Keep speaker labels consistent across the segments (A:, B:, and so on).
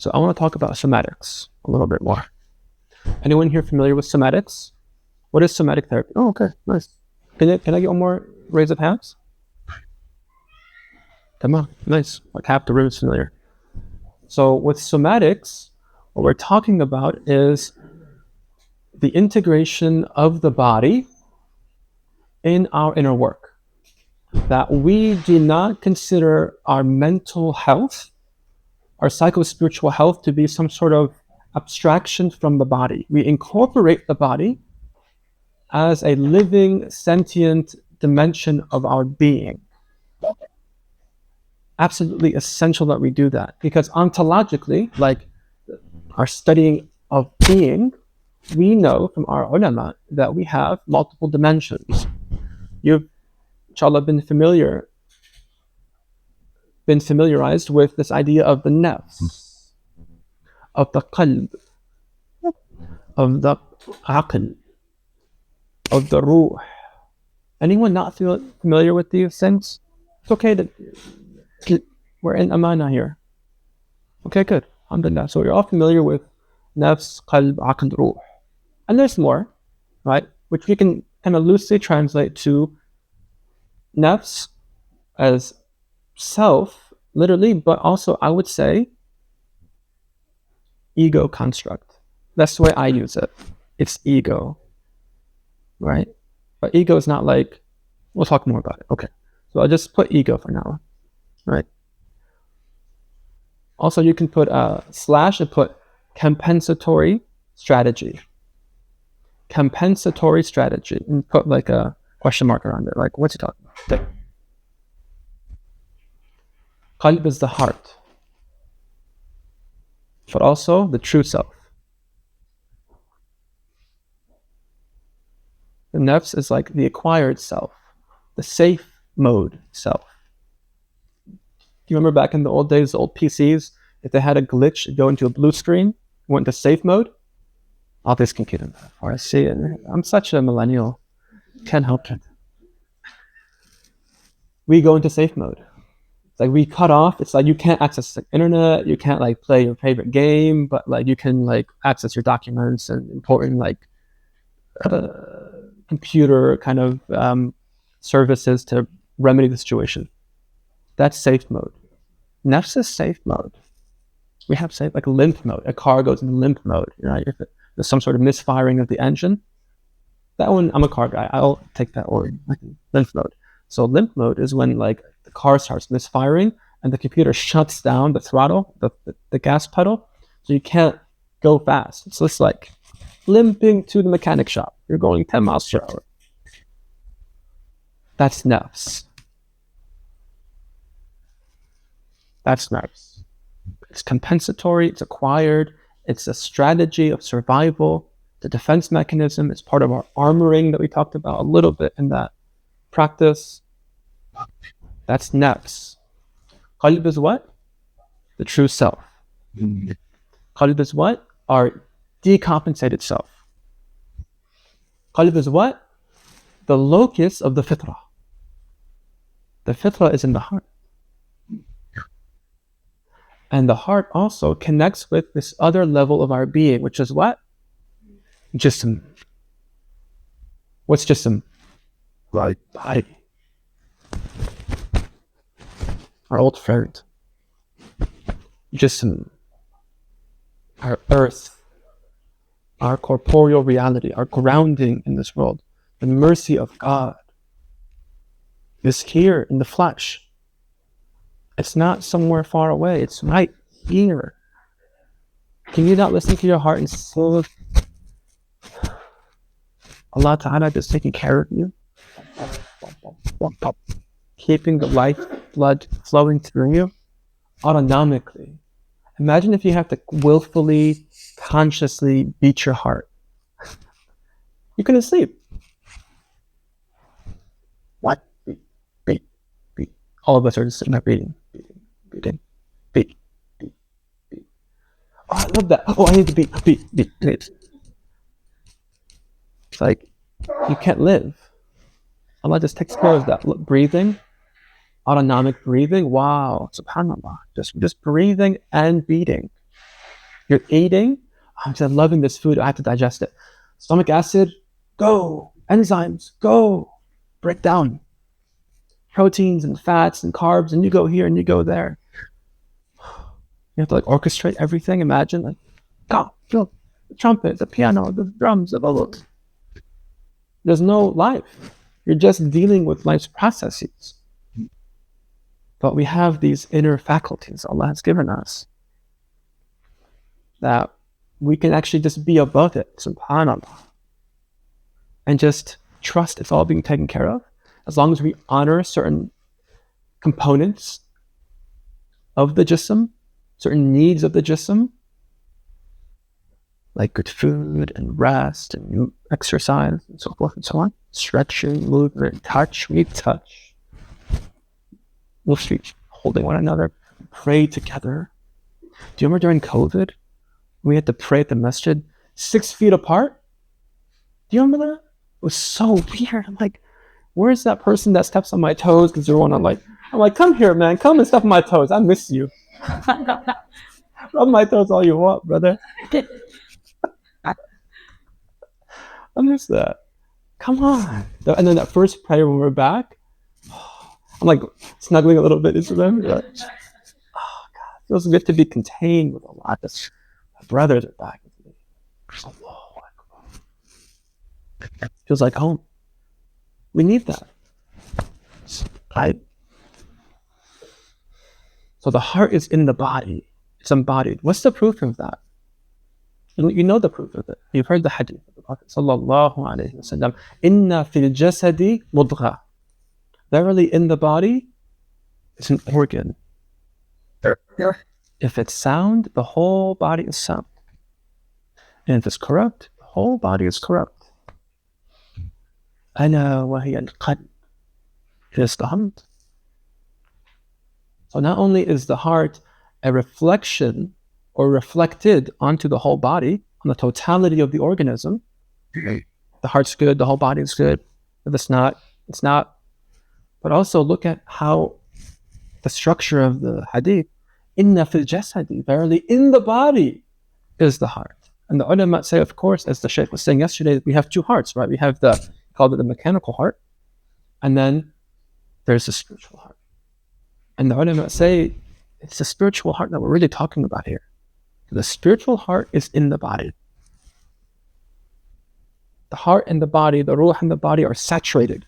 A: So I want to talk about somatics a little bit more. Anyone here familiar with somatics? What is somatic therapy? Oh, okay, nice. Can I get one more raise of hands? Come on, nice. Like half the room is familiar. So with somatics, what we're talking about is the integration of the body in our inner work. That we do not consider our mental health, our psycho-spiritual health, to be some sort of abstraction from the body. We incorporate the body as a living, sentient dimension of our being. Absolutely essential that we do that, because ontologically, like our studying of being, we know from our ulama that we have multiple dimensions. You've, inshallah, been familiarized with this idea of the Nafs, of the qalb, of the aql, of the ruh. Anyone not familiar with these things? It's okay to, we're in amana here. Okay, good. Alhamdulillah. So you're all familiar with Nafs, qalb, aql, ruh. And there's more, right? Which we can kind of loosely translate to Nafs as self, literally, but also I would say ego construct. That's the way I use it. It's ego, right? But ego is not like, we'll talk more about it. Okay. So I'll just put ego for now, right? Also, you can put a slash and put compensatory strategy. Compensatory strategy, and put like a question mark around it. Like, what's he talking about? Qalb is the heart, but also the true self. The nafs is like the acquired self, the safe mode self. Do you remember back in the old days, the old PCs, if they had a glitch, it'd go into a blue screen, went into safe mode? All this can get in that far. I see it. I'm such a millennial. Can't help it. We go into safe mode. It's like we cut off. It's like you can't access the internet. You can't like play your favorite game, but like you can like access your documents and important like computer kind of services to remedy the situation. That's safe mode. Nafs is safe mode. We have safe, like limp mode. A car goes into limp mode. You know, if there's some sort of misfiring of the engine, that one, I'm a car guy. I'll take that word, like limp mode. So limp mode is when like the car starts misfiring and the computer shuts down the throttle, the gas pedal, so you can't go fast. So it's like limping to the mechanic shop. You're going 10 miles per hour. That's nafs. That's nafs. It's compensatory, it's acquired, it's a strategy of survival, the defense mechanism. It's part of our armoring that we talked about a little bit in that practice. That's nafs. Qalb is what? The true self. Qalb is what? Our decompensated self. Qalb is what? The locus of the fitrah. The fitrah is in the heart. And the heart also connects with this other level of our being, which is what? Jism. What's jism? Right. Body. Our old friend. Jism. Our earth. Our corporeal reality. Our grounding in this world. The mercy of God is here in the flesh. It's not somewhere far away. It's right here. Can you not listen to your heart and soul? Allah Ta'ala is taking care of you. Keeping the life blood flowing through you autonomically. Imagine if you have to willfully, consciously beat your heart. You couldn't sleep. What? Beat. All of us are just sitting there beating. Beat. Oh, I love that. Oh, I need to beat. It's like, you can't live. Allah just takes care of that. Breathing, autonomic breathing. Wow, subhanAllah. Just breathing and beating. You're eating, I'm just loving this food, I have to digest it. Stomach acid, go. Enzymes, go. Break down proteins and fats and carbs, and you go here and you go there. You have to like orchestrate everything. Imagine like, go, feel the trumpet, the piano, the drums, the bubbles. There's no life. You're just dealing with life's processes. But we have these inner faculties Allah has given us that we can actually just be above it, subhanAllah, and just trust it's all being taken care of, as long as we honor certain components of the jism, certain needs of the jism, like good food and rest and exercise and so forth and so on, stretching, movement, touch. We need touch. We'll be holding one another, pray together. Do you remember during COVID, we had to pray at the masjid 6 feet apart? Do you remember that? It was so weird. I'm like, where's that person that steps on my toes? Because they're one I'm like, come here, man. Come and step on my toes. I miss you. Rub my toes all you want, brother. I miss that. Come on. And then that first prayer when we're back, I'm like snuggling a little bit into them. Like, oh God, it feels good to be contained with a lot of brothers are back with me. Feels like home. We need that. So the heart is in the body. It's embodied. What's the proof of that? You know the proof of it. You've heard the hadith of the Prophet sallallahu alaihi wasallam. Inna fil jasadi mudgha. Verily in the body, it's an organ. If it's sound, the whole body is sound. And if it's corrupt, the whole body is corrupt. Ana wa hiya al-qalb. It is the heart. So not only is the heart a reflection or reflected onto the whole body, on the totality of the organism, the heart's good, the whole body is good. If it's not, it's not. But also look at how the structure of the hadith, inna fil jasadi, verily in the body is the heart. And the ulama say, of course, as the Shaykh was saying yesterday, we have two hearts, right? We have called it the mechanical heart, and then there's the spiritual heart. And the ulama say, it's the spiritual heart that we're really talking about here. The spiritual heart is in the body. The heart and the body, the ruh and the body are saturated.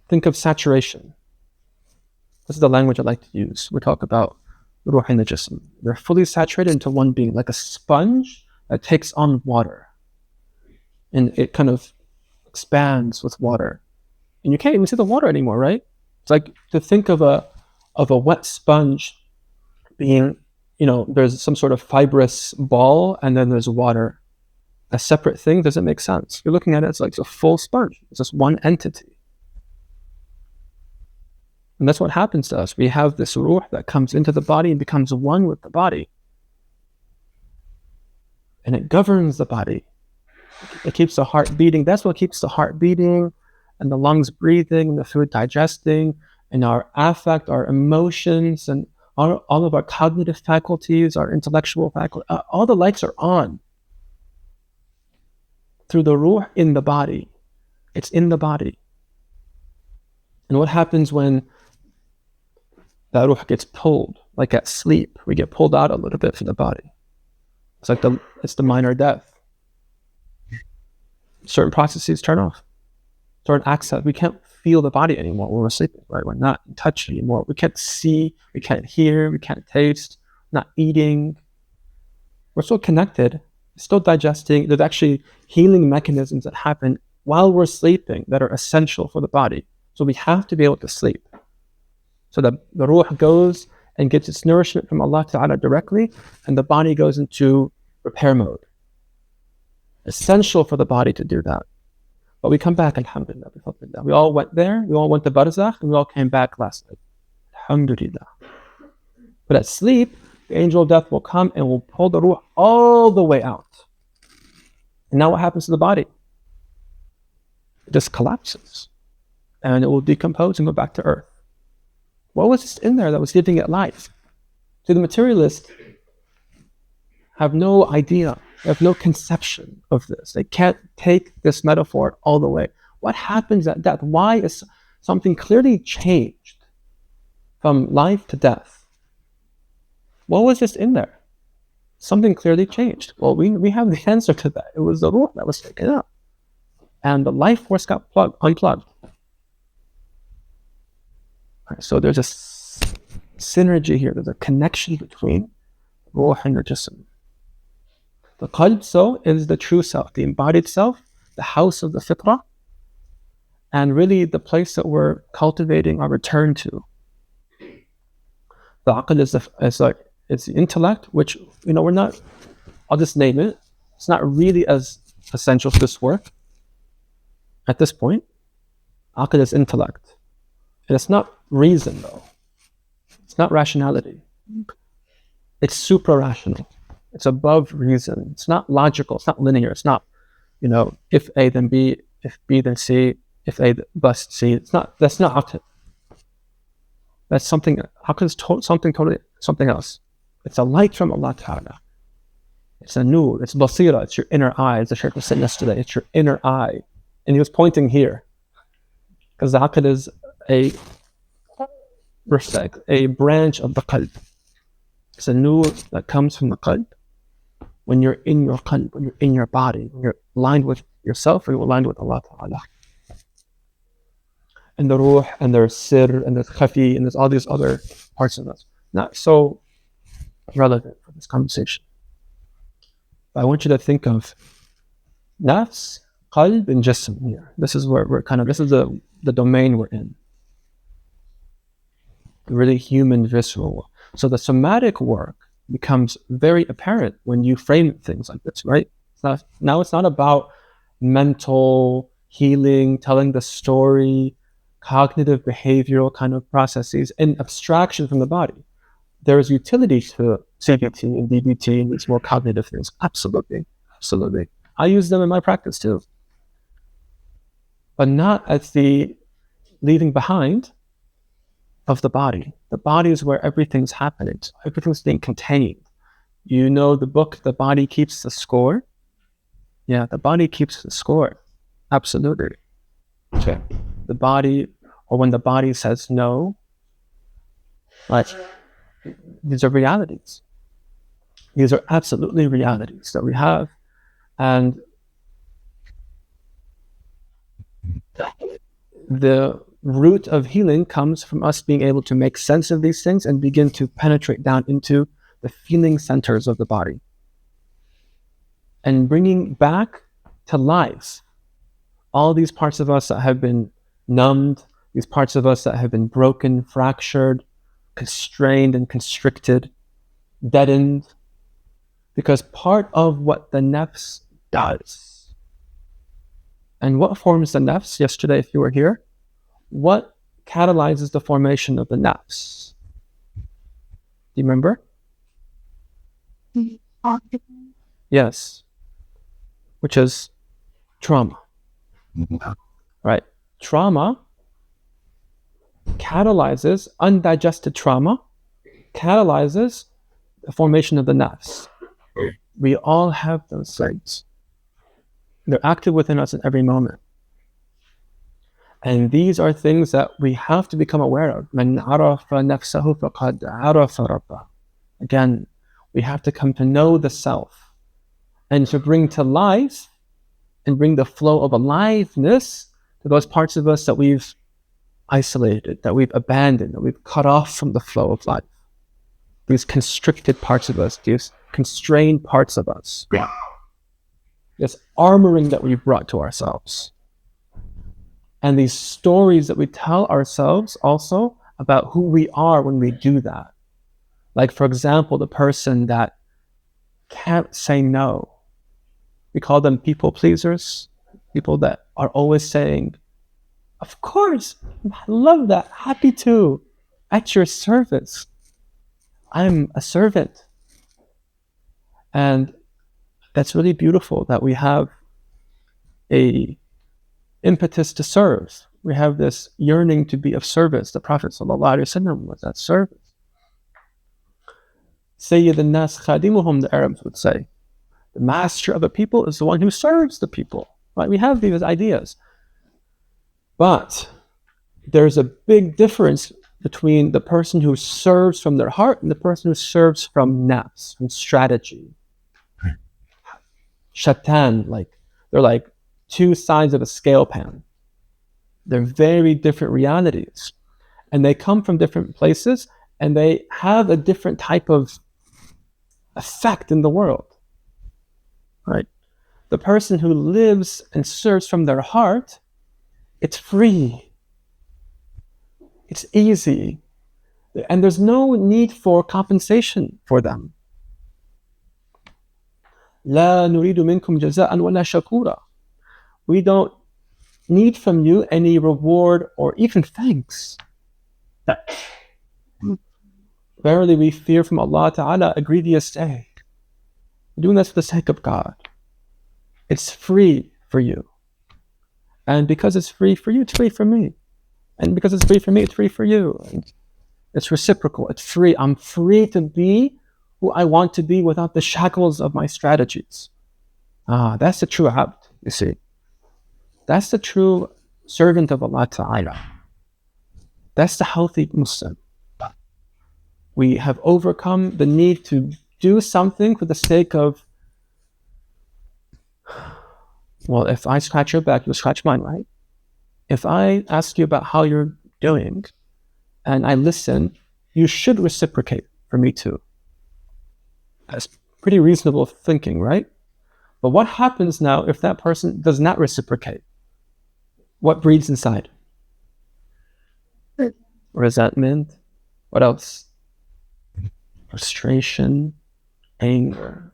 A: Think of saturation. This is the language I like to use. We talk about the ruh and the jism. They're fully saturated into one being, like a sponge that takes on water. And it kind of expands with water. And you can't even see the water anymore, right? It's like to think of a wet sponge being, there's some sort of fibrous ball and then there's water. A separate thing doesn't make sense. You're looking at it, it's like a full sponge. It's just one entity. And that's what happens to us. We have this ruh that comes into the body and becomes one with the body. And it governs the body. It keeps the heart beating. That's what keeps the heart beating and the lungs breathing and the food digesting and our affect, our emotions, and all of our cognitive faculties, our intellectual faculty, all the lights are on through the ruh in the body. It's in the body. And what happens when that ruh gets pulled? Like at sleep, we get pulled out a little bit from the body. It's like it's the minor death. Certain processes turn off. Certain access, we can't feel the body anymore when we're sleeping, right? We're not in touch anymore. We can't see, we can't hear, we can't taste, we're not eating. We're still connected, still digesting. There's actually healing mechanisms that happen while we're sleeping that are essential for the body. So we have to be able to sleep. So that the ruh goes and gets its nourishment from Allah Ta'ala directly, and the body goes into repair mode. Essential for the body to do that. But we come back, alhamdulillah. We all went there, we all went to Barzakh, and we all came back last night. Alhamdulillah. But at sleep, the angel of death will come and will pull the ruh all the way out. And now what happens to the body? It just collapses. And it will decompose and go back to earth. What was in there that was giving it life? To the materialist, have no idea, have no conception of this. They can't take this metaphor all the way. What happens at death? Why is something clearly changed from life to death? What was just in there? Something clearly changed. Well, we have the answer to that. It was the ruh that was taken out. And the life force got unplugged. Right, so there's a synergy here. There's a connection between ruh and the jism. The qalb, so, is the true self, the embodied self, the house of the fitrah, and really the place that we're cultivating our return to. The aql is the intellect, which, we're not, I'll just name it. It's not really as essential to this work at this point. Aql is intellect. And it's not reason, though. It's not rationality. It's supra-rational. It's above reason. It's not logical. It's not linear. It's not, if A then B, if B then C, if A plus C. That's not aql. That's something, aql is something else. It's a light from Allah Ta'ala. It's a nur, it's basira, it's your inner eye, as the Shaykh was saying yesterday, it's your inner eye. And he was pointing here. Because the aql is a branch of the qalb. It's a nur that comes from the qalb. When you're in your qalb, when you're in your body, when you're aligned with yourself, or you're aligned with Allah Ta'ala. And the ruh, and there's sir, and there's khafi, and there's all these other parts of us. Not so relevant for this conversation. But I want you to think of nafs, qalb, and jism here. This is where this is the domain we're in. The really human, visceral. So the somatic work becomes very apparent when you frame things like this, right? Now it's not about mental healing, telling the story, cognitive behavioral kind of processes, and abstraction from the body. There is utility to CBT and DBT and these more cognitive things. Absolutely. I use them in my practice too. But not as the leaving behind of the body. The body is where everything's happening. Everything's being contained. The book, The Body Keeps the Score? Yeah, the body keeps the score. Absolutely. Okay. The body, or when the body says no, like, these are realities. These are absolutely realities that we have. And the root of healing comes from us being able to make sense of these things and begin to penetrate down into the feeling centers of the body. And bringing back to life all these parts of us that have been numbed, these parts of us that have been broken, fractured, constrained and constricted, deadened. Because part of what the nafs does, and what forms the nafs, yesterday if you were here, what catalyzes the formation of the nafs? Do you remember? Yes. Which is trauma. Right? Trauma catalyzes, undigested trauma catalyzes the formation of the nafs. We all have those things. They're active within us in every moment. And these are things that we have to become aware of. Man arafa nafsahu faqad arafa rabbah. Again, we have to come to know the self and to bring to life and bring the flow of aliveness to those parts of us that we've isolated, that we've abandoned, that we've cut off from the flow of life. These constricted parts of us, these constrained parts of us. Yeah. This armoring that we've brought to ourselves. And these stories that we tell ourselves also about who we are when we do that. Like, for example, the person that can't say no. We call them people pleasers. People that are always saying, of course, I love that, happy to, at your service. I'm a servant. And that's really beautiful that we have a impetus to serve. We have this yearning to be of service. The Prophet ﷺ was that service. Sayyid al-Nas khadimuhum, the Arabs would say. The master of the people is the one who serves the people. Right? We have these ideas. But there's a big difference between the person who serves from their heart and the person who serves from nafs, from strategy. Shatan, they're like two sides of a scale pan. They're very different realities. And they come from different places, and they have a different type of effect in the world. Right? The person who lives and serves from their heart, it's free. It's easy. And there's no need for compensation for them. لا نريد منكم جزاء ولا شكورا. We don't need from you any reward or even thanks. Verily we fear from Allah Ta'ala a grievous day. We're doing this for the sake of God. It's free for you. And because it's free for you, it's free for me. And because it's free for me, it's free for you. And it's reciprocal. It's free. I'm free to be who I want to be without the shackles of my strategies. That's the true abd, you see. That's the true servant of Allah Ta'ala. That's the healthy Muslim. We have overcome the need to do something for the sake of, well, if I scratch your back, you'll scratch mine, right? If I ask you about how you're doing and I listen, you should reciprocate for me too. That's pretty reasonable thinking, right? But what happens now if that person does not reciprocate? What breeds inside? Resentment. What else? Frustration, anger.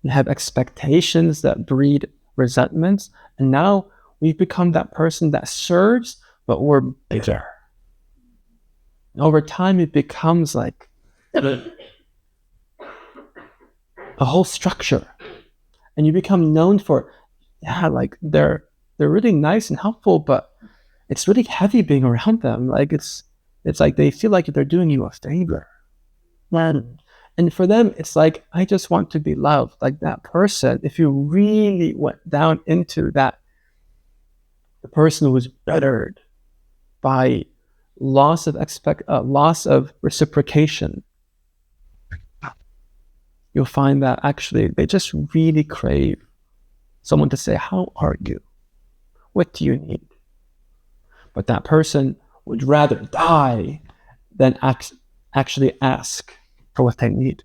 A: You have expectations that breed resentments, and now we've become that person that serves, but we're bitter. Over time, it becomes like a whole structure, and you become known for, they're really nice and helpful, but it's really heavy being around them. Like it's like they feel like they're doing you a favor. And for them, it's like, I just want to be loved. Like that person, if you really went down into that, the person who was bettered by loss of reciprocation, you'll find that actually they just really crave someone to say, how are you? What do you need? But that person would rather die than actually ask for what they need.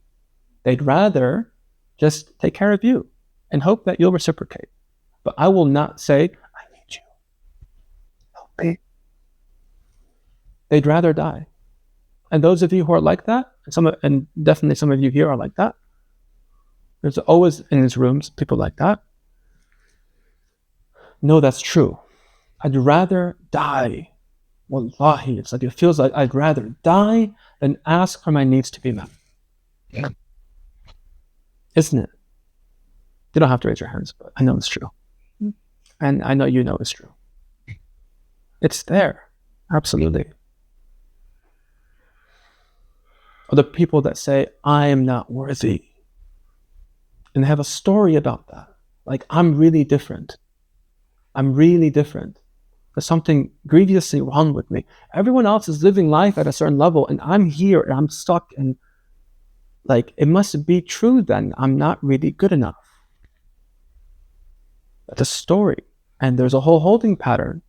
A: They'd rather just take care of you and hope that you'll reciprocate. But I will not say, I need you. Help me. They'd rather die. And those of you who are like that, and definitely some of you here are like that, there's always in these rooms people like that. No, that's true. I'd rather die. Wallahi, it's like it feels like I'd rather die than ask for my needs to be met. Yeah. Isn't it? You don't have to raise your hands, but I know it's true. And I know you know it's true. It's there. Absolutely. Or the people that say, I am not worthy. And they have a story about that. Like, I'm really different. I'm really different. There's something grievously wrong with me. Everyone else is living life at a certain level, and I'm here and I'm stuck, and like, it must be true then. I'm not really good enough. That's a story. And there's a whole holding pattern,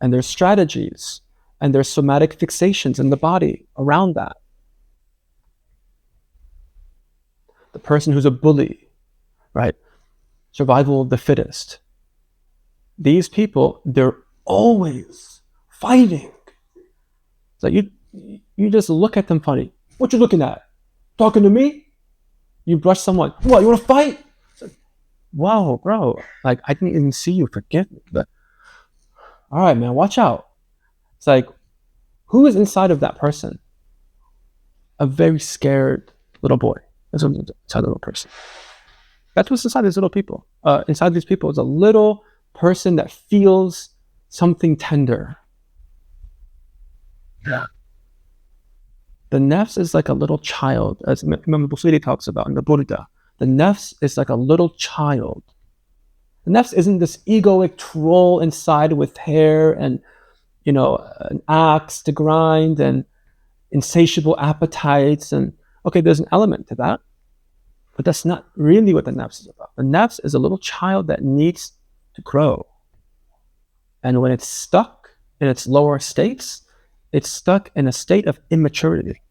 A: and there's strategies, and there's somatic fixations in the body around that. The person who's a bully, right? Survival of the fittest. These people, they're always fighting. So you just look at them funny. What you looking at? Talking to me? You brush someone. What, you want to fight? Like, wow, bro. Like, I didn't even see you. Forgive me. But all right, man, watch out. It's like, who is inside of that person? A very scared little boy. That's what's inside the little person. That's what's inside these little people. Inside these people is a little person that feels something tender. Yeah. The nafs is like a little child, as Imam Busiri talks about in the Burda. The nafs is like a little child. The nafs isn't this egoic troll inside with hair and, an axe to grind and insatiable appetites. And okay, there's an element to that, but that's not really what the nafs is about. The nafs is a little child that needs to grow. And when it's stuck in its lower states, it's stuck in a state of immaturity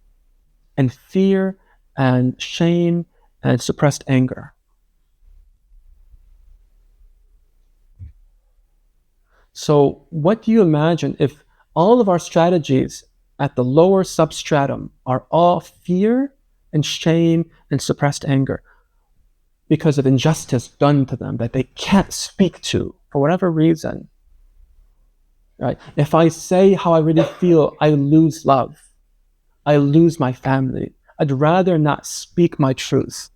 A: and fear and shame and suppressed anger. So what do you imagine if all of our strategies at the lower substratum are all fear and shame and suppressed anger because of injustice done to them that they can't speak to for whatever reason? Right? If I say how I really feel, I lose love. I lose my family. I'd rather not speak my truth.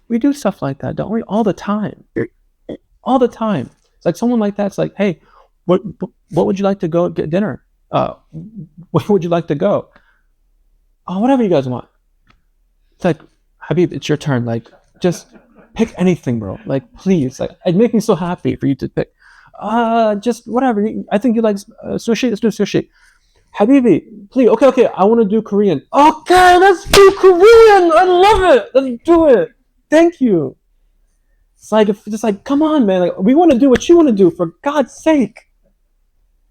A: We do stuff like that, don't we? All the time. All the time. It's like someone like that's like, hey, what would you like to go get dinner? Where would you like to go? Oh, whatever you guys want. It's like, Habib, it's your turn. Like, just pick anything, bro. Like, please. Like, it'd make me so happy for you to pick. Just whatever. I think you like sushi. Let's do sushi. Habibi, please. Okay. I want to do Korean. Okay, let's do Korean. I love it. Let's do it. Thank you. It's like, come on, man. Like, we want to do what you want to do, for God's sake.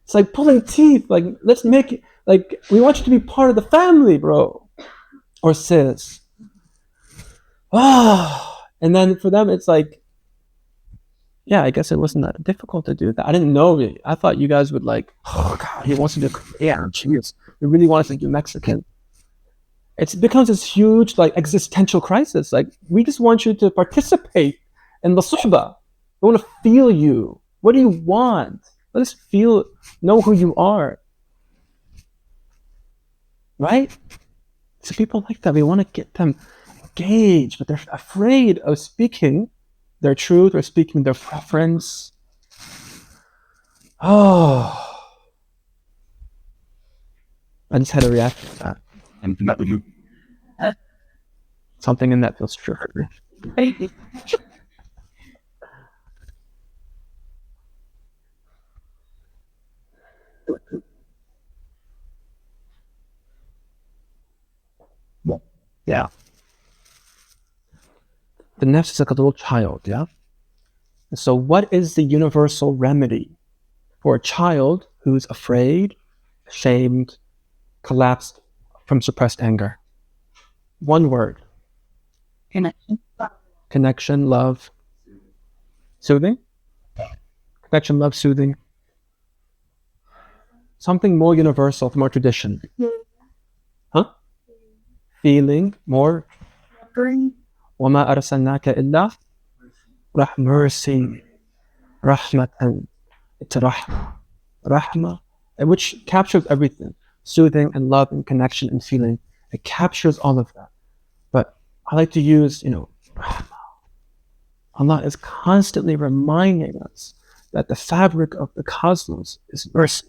A: It's like pulling teeth. Like, let's make it. Like, we want you to be part of the family, bro, or sis. And then for them, it's like, yeah, I guess it wasn't that difficult to do that. I didn't know. I thought you guys would like, oh God, he wants to do Korean. Cheers. He really wants to do Mexican. It becomes this huge like existential crisis. Like, we just want you to participate in the suhbah. We want to feel you. What do you want? Let us know who you are. Right? So people like that, we want to get them engaged, but they're afraid of speaking their truth or speaking their preference. Oh, I just had a reaction to that. Something in that feels true. Yeah. The nafs is like a little child, yeah? So what is the universal remedy for a child who's afraid, ashamed, collapsed from suppressed anger? One word. Connection, love, soothing? Connection, love, soothing. Something more universal from our tradition. Huh? Feeling, more. وَمَا أَرْسَلْنَاكَ إِلَّا mercy, rahmatan. It's rahma, which captures everything. Soothing and love and connection and feeling. It captures all of that. But I like to use, rahma. Allah is constantly reminding us that the fabric of the cosmos is mercy.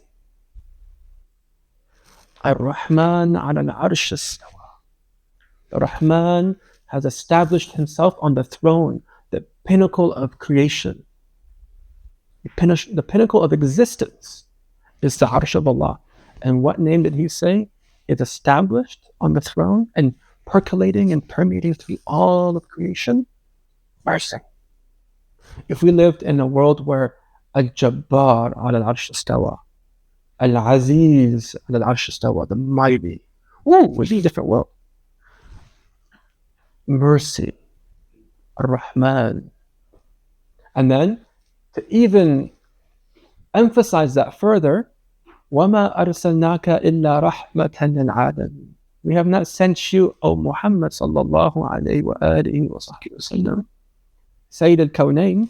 A: Ar-Rahman ala al-arsh istawa. The Rahman has established himself on the throne, the pinnacle of creation. The pinnacle of existence is the arsh of Allah. And what name did he say is established on the throne and percolating and permeating through all of creation? Mercy. If we lived in a world where Al-Jabbar ala al-arsh istawa, Al-Aziz ala al-arsh istawa, the mighty, we'd be a different world. Mercy, Ar-Rahman. And then to even emphasize that further, وَمَا أَرْسَلْنَاكَ إِلَّا رَحْمَةً لِلْعَالَمِينَ. We have not sent you, O Muhammad sallallahu alayhi wa alihi wa sahbihi wa sallam, Sayyid al-Kawnayn,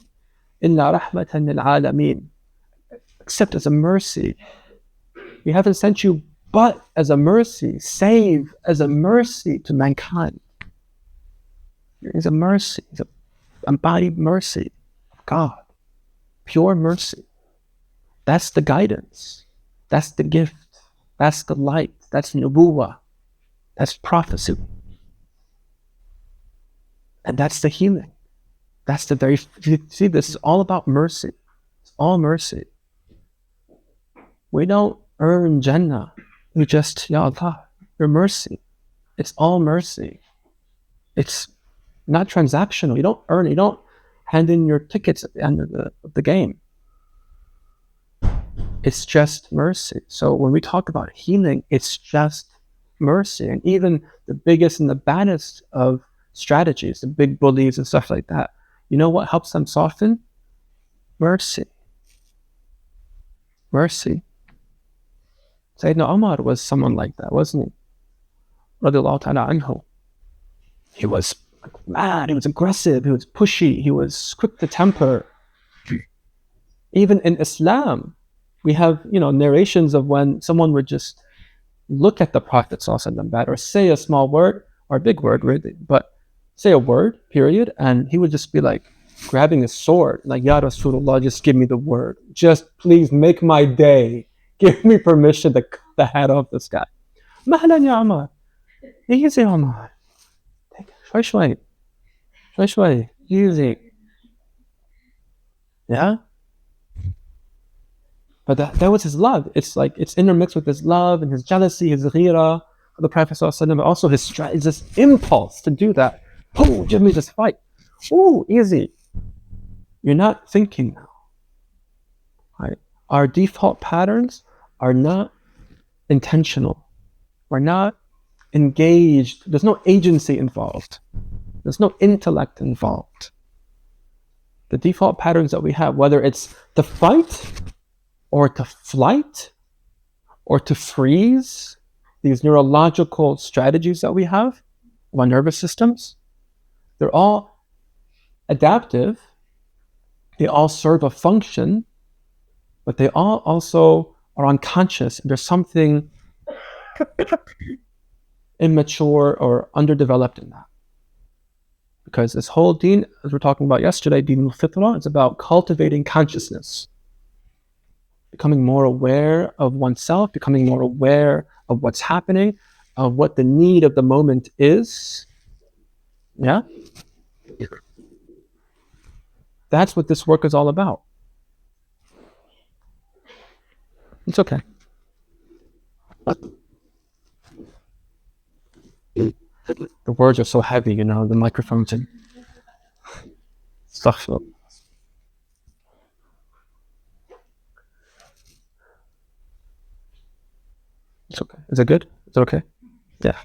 A: إِلَّا رَحْمَةً لِلْعَالَمِينَ, except as a mercy. We haven't sent you but as a mercy, save as a mercy to mankind. It's a mercy, it's an embodied mercy of God, pure mercy. That's the guidance, that's the gift, that's the light, That's nubuwah. That's prophecy. And that's the healing. That's the very, see, this is all about mercy. It's all mercy. We don't earn Jannah. We just, Ya Allah, your mercy. It's all mercy. It's not transactional. You don't earn it. You don't hand in your tickets at the end of the game. It's just mercy. So when we talk about healing, it's just mercy. And even the biggest and the baddest of strategies, the big bullies and stuff like that, you know what helps them soften? Mercy. Mercy. Sayyidina Umar was someone like that, wasn't he? Radiallahu ta'ala anhu. He was mad, he was aggressive, he was pushy, he was quick to temper. Even in Islam, we have, narrations of when someone would just look at the Prophet ﷺ bad, or say a small word, or a big word, really, but say a word, period, and he would just be like grabbing his sword, like, Ya Rasulullah, just give me the word. Just please make my day. Give me permission to cut the head off this guy. Mahlan ya Umar. Easy, Umar. شوي شوي. Easy. Yeah? But that was his love. It's like, it's intermixed with his love and his jealousy, his ghira for the Prophet ﷺ, but also his this impulse to do that. Oh, give me this fight. Oh, easy. You're not thinking now. Right? Our default patterns are not intentional. We're not engaged. There's no agency involved. There's no intellect involved. The default patterns that we have, whether it's to fight or to flight or to freeze, these neurological strategies that we have of our nervous systems, they're all adaptive. They all serve a function, but they all also are unconscious. There's something immature or underdeveloped in that. Because this whole deen, as we're talking about yesterday, deen al-fitra, is about cultivating consciousness. Becoming more aware of oneself, becoming more aware of what's happening, of what the need of the moment is. Yeah? That's what this work is all about. It's okay. The words are so heavy, the microphones and stuff. It's okay. Is it good? Is it okay? Yeah.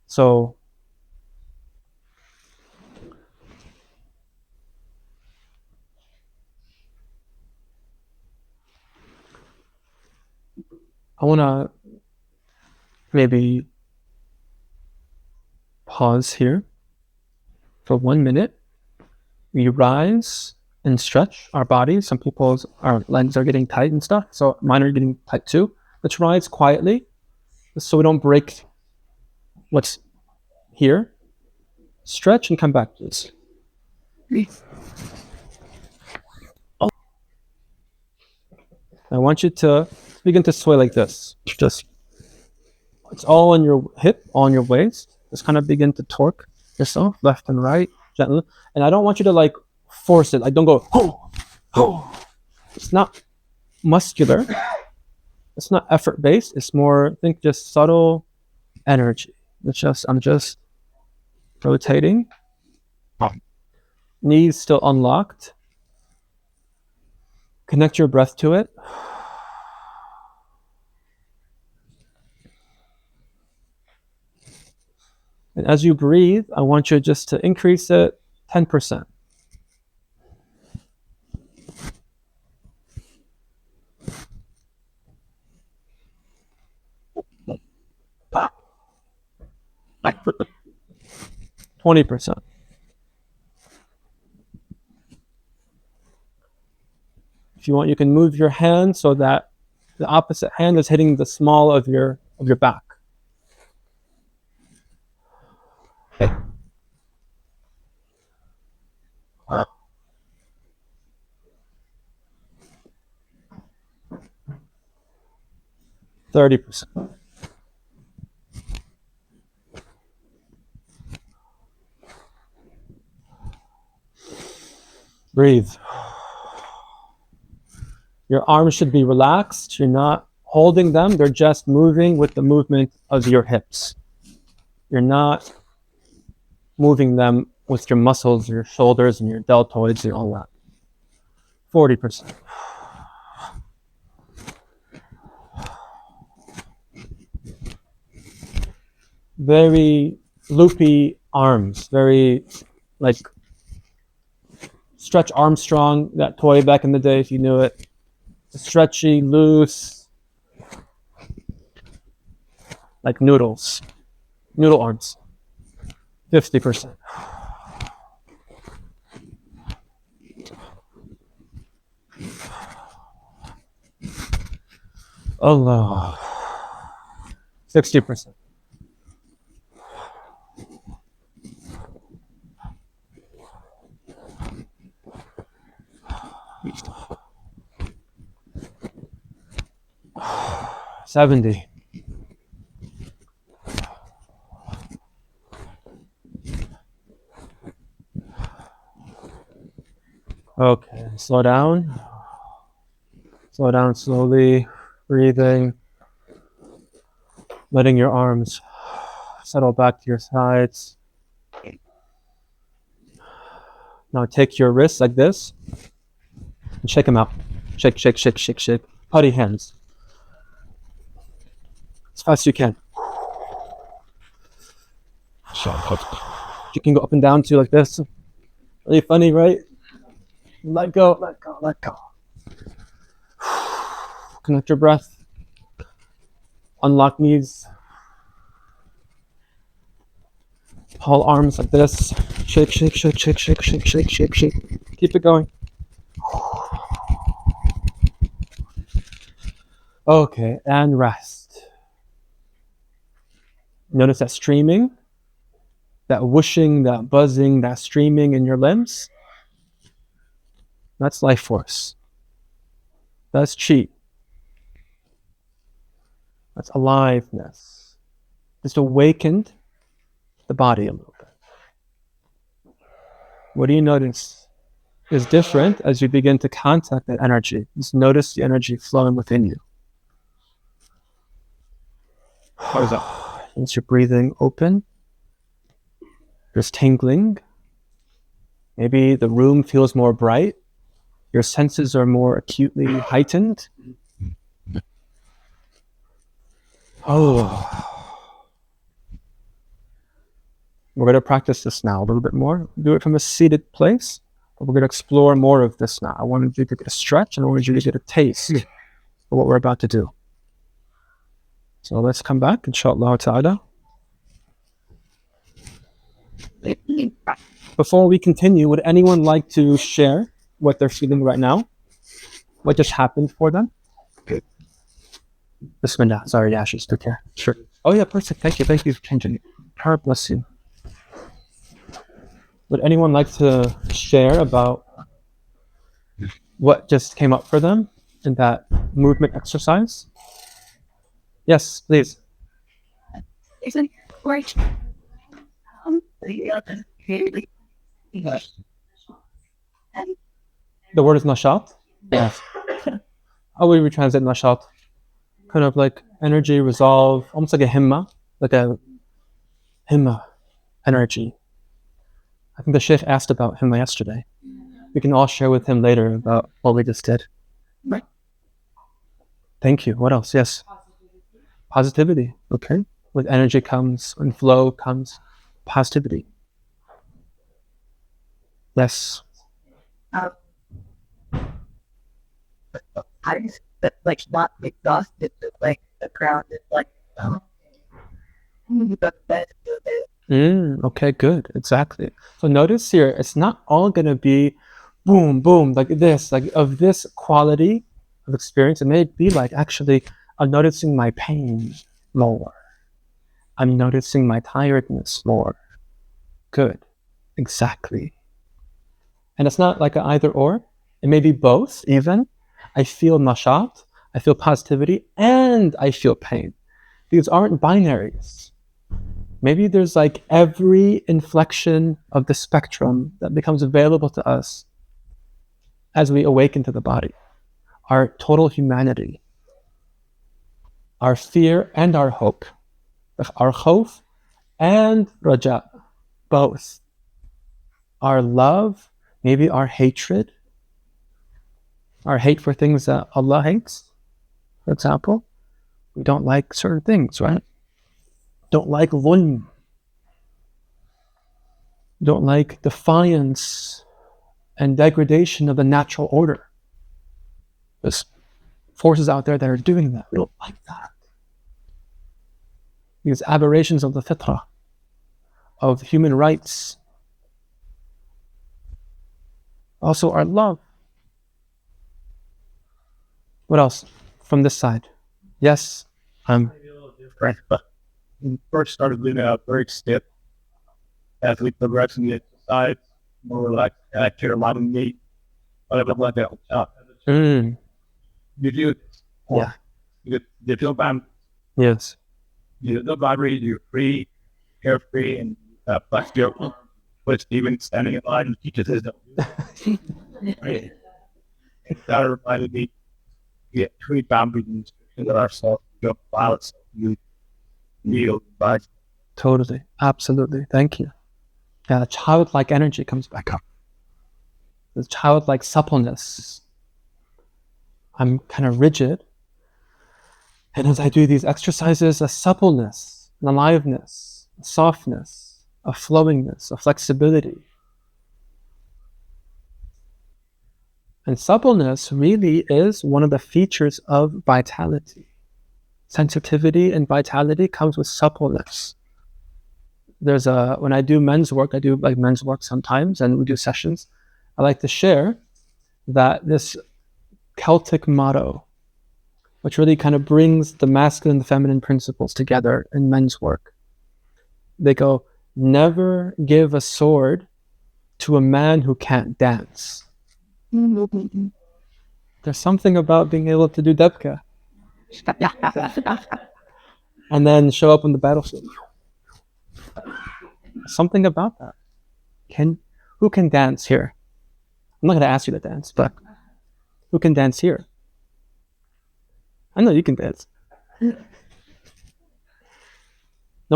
A: So, I want to maybe pause here for 1 minute. We rise and stretch our bodies. Some people's our legs are getting tight and stuff, so mine are getting tight too. Let's rise quietly, so we don't break what's here. Stretch and come back, please. I want you to begin to sway like this. Just, it's all on your hip, on your waist. Just kind of begin to torque yourself left and right, gently. And I don't want you to like force it. Like, don't go, oh, oh. It's not muscular. It's not effort based. It's more, I think, just subtle energy. I'm just rotating. Knees still unlocked. Connect your breath to it. And as you breathe, I want you just to increase it 10%. Ah. 20%. If you want, you can move your hand so that the opposite hand is hitting the small of your back. Okay. 30%. Breathe. Your arms should be relaxed. You're not holding them. They're just moving with the movement of your hips. You're not moving them with your muscles, your shoulders, and your deltoids and all that. 40%. Very loopy arms, very like Stretch Armstrong, that toy back in the day, if you knew it. Stretchy, loose, like noodles. Noodle arms. 50%. Allah. 60%. $70. Okay, slow down. Slow down slowly, breathing, letting your arms settle back to your sides. Now take your wrists like this and shake them out. Shake, shake, shake, shake, shake. Putty hands. As fast as you can. You can go up and down too, like this. Really funny, right? Let go, let go, let go. Connect your breath. Unlock knees. Pull arms like this. Shake, shake, shake, shake, shake, shake, shake, shake, shake. Keep it going. Okay, and rest. Notice that streaming, that whooshing, that buzzing, that streaming in your limbs. That's life force. That's chi. That's aliveness. Just awakened the body a little bit. What do you notice is different as you begin to contact that energy? Just notice the energy flowing within you. How is that? Once you're breathing open, there's tingling. Maybe the room feels more bright. Your senses are more acutely heightened. Oh. We're going to practice this now a little bit more. Do it from a seated place, but we're going to explore more of this now. I wanted you to get a stretch and I wanted you to get a taste of what we're about to do. So let's come back, inshallah ta'ala. Before we continue, would anyone like to share what they're feeling right now? What just happened for them? Bismillah. Sorry, Ashes. Take care. Sure. Oh yeah, perfect. Thank you. Thank you for changing it. God bless you. Would anyone like to share about what just came up for them in that movement exercise? Yes, please.
B: Isn't right?
A: The word is nashat? Yes. How would we translate nashat? Kind of like energy, resolve, almost like a himma, energy. I think the Sheikh asked about himma yesterday. We can all share with him later about what we just did.
B: Right.
A: Thank you. What else? Yes. Positivity. Okay. With energy comes, and flow comes positivity. Yes.
B: I just like not exhausted, like the ground is like the best of it.
A: Okay, good. Exactly. So notice here, it's not all going to be boom, boom, like this, like of this quality of experience. It may be like, actually, I'm noticing my pain more. I'm noticing my tiredness more. Good. Exactly. And it's not like an either or. It may be both even. I feel nashat. I feel positivity and I feel pain. These aren't binaries. Maybe there's like every inflection of the spectrum that becomes available to us as we awaken to the body. Our total humanity, our fear and our hope, our khawf and raja, both. Our love, maybe our hatred, our hate for things that Allah hates, for example. We don't like certain things, right? Don't like dhulm. Don't like defiance and degradation of the natural order. There's forces out there that are doing that. We don't like that. These aberrations of the fitrah, of human rights. Also our love. What else? From this side. Yes.
C: Maybe a little different, but when we first started living out very stiff. As we progress in the exercise, more like I care a lot of me, but I would let that out. You do it.
A: Yeah.
C: You feel bound.
A: Yes.
C: You the body, you're free, carefree, and flex your arms. But even standing in line teaches us that. Right? That reminded me, we have three boundaries and restrictions of ourselves. You don't allow it, you kneel, but
A: Totally. Absolutely. Thank you. Yeah, the childlike energy comes back up. The childlike suppleness. I'm kind of rigid. And as I do these exercises, a suppleness, an aliveness, a softness, a flowingness, a flexibility. And suppleness really is one of the features of vitality. Sensitivity and vitality comes with suppleness. When I do men's work, I do like men's work sometimes, and we do sessions. I like to share that this Celtic motto, which really kind of brings the masculine and the feminine principles together in men's work. They go, never give a sword to a man who can't dance. There's something about being able to do debka and then show up on the battlefield. Something about that. Who can dance here? I'm not going to ask you to dance, but who can dance here? I know you can dance. No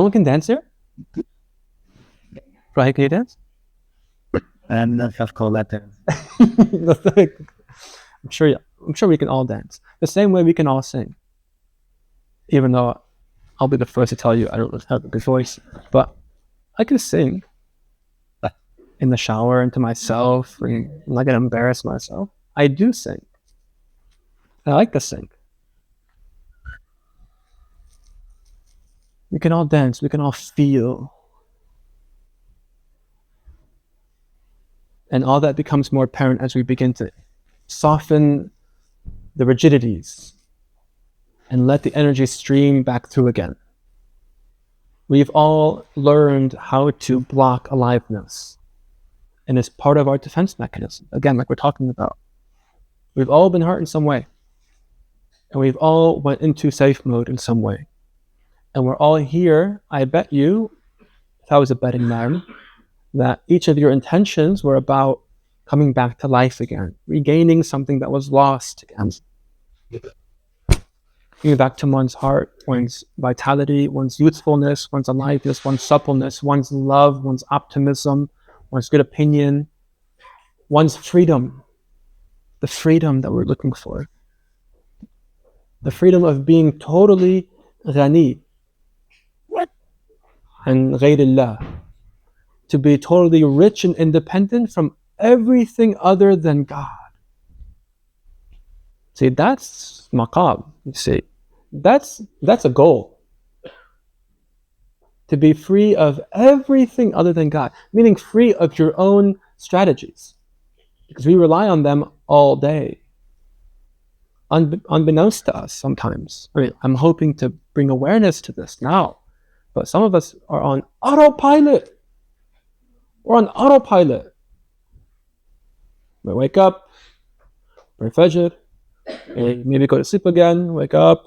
A: one can dance here? Rahim, can you dance?
C: and not have called that dance.
A: I'm sure we can all dance. The same way we can all sing. Even though I'll be the first to tell you I don't have a good voice, but I can sing in the shower and to myself. I'm not gonna embarrass myself. I do sing. I like to sing. We can all dance. We can all feel. And all that becomes more apparent as we begin to soften the rigidities and let the energy stream back through again. We've all learned how to block aliveness, and it's part of our defense mechanism. Again, like we're talking about. We've all been hurt in some way, and we've all went into safe mode in some way. And we're all here, I bet you, if I was a betting man, that each of your intentions were about coming back to life again, regaining something that was lost again. Coming back to one's heart, one's vitality, one's youthfulness, one's aliveness, one's suppleness, one's love, one's optimism, one's good opinion, one's freedom. The freedom that we're looking for. The freedom of being totally ghani and ghayrillah. To be totally rich and independent from everything other than God. See, that's maqam, you see. That's a goal. To be free of everything other than God, meaning free of your own strategies. Because we rely on them all day. Unbeknownst to us sometimes. I mean, I'm hoping to bring awareness to this now. But some of us are on autopilot. We're on autopilot. We wake up, pray Fajr, Maybe go to sleep again, wake up,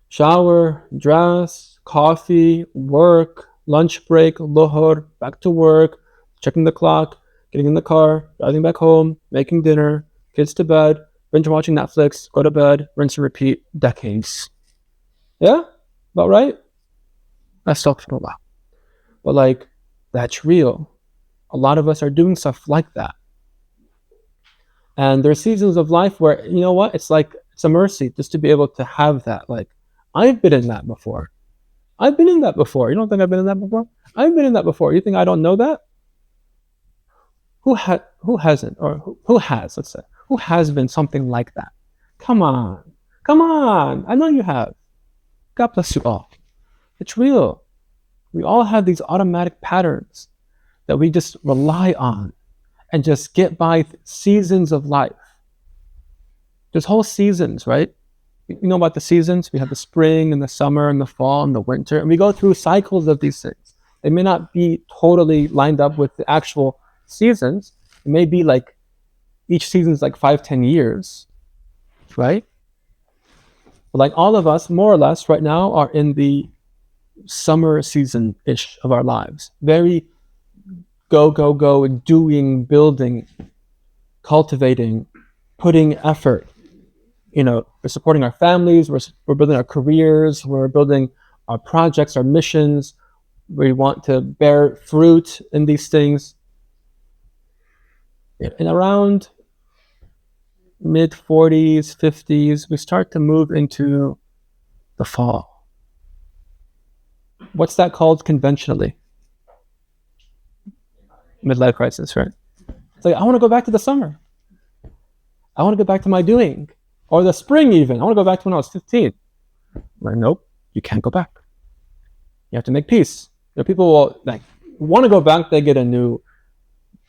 A: shower, dress, coffee, work, lunch break, lohor, back to work, checking the clock, getting in the car, driving back home, making dinner, kids to bed, binge watching Netflix, go to bed, rinse and repeat, decades. Yeah? About right? Astaghfirullah. But like, that's real. A lot of us are doing stuff like that. And there's seasons of life where, you know what, it's like, it's a mercy just to be able to have that. Like, I've been in that before. I've been in that before. You don't think I've been in that before? I've been in that before. You think I don't know that? Who hasn't? Or who has, let's say. Who has been something like that? Come on. Come on. I know you have. God bless you all. It's real. We all have these automatic patterns that we just rely on and just get by seasons of life. There's whole seasons, right? You know about the seasons? We have the spring and the summer and the fall and the winter, and we go through cycles of these things. They may not be totally lined up with the actual seasons. It may be like each season is like 5-10 years, right? But like all of us, more or less, right now are in the summer season-ish of our lives. Very go, and doing, building, cultivating, putting effort. You know, we're supporting our families, we're building our careers, we're building our projects, our missions. We want to bear fruit in these things. And around mid-40s, 50s, we start to move into the fall. What's that called conventionally? Midlife crisis, right? It's like, I want to go back to the summer. I want to go back to my doing. Or the spring even. I want to go back to when I was 15. Like, nope, you can't go back. You have to make peace. You know, people will like want to go back, they get a new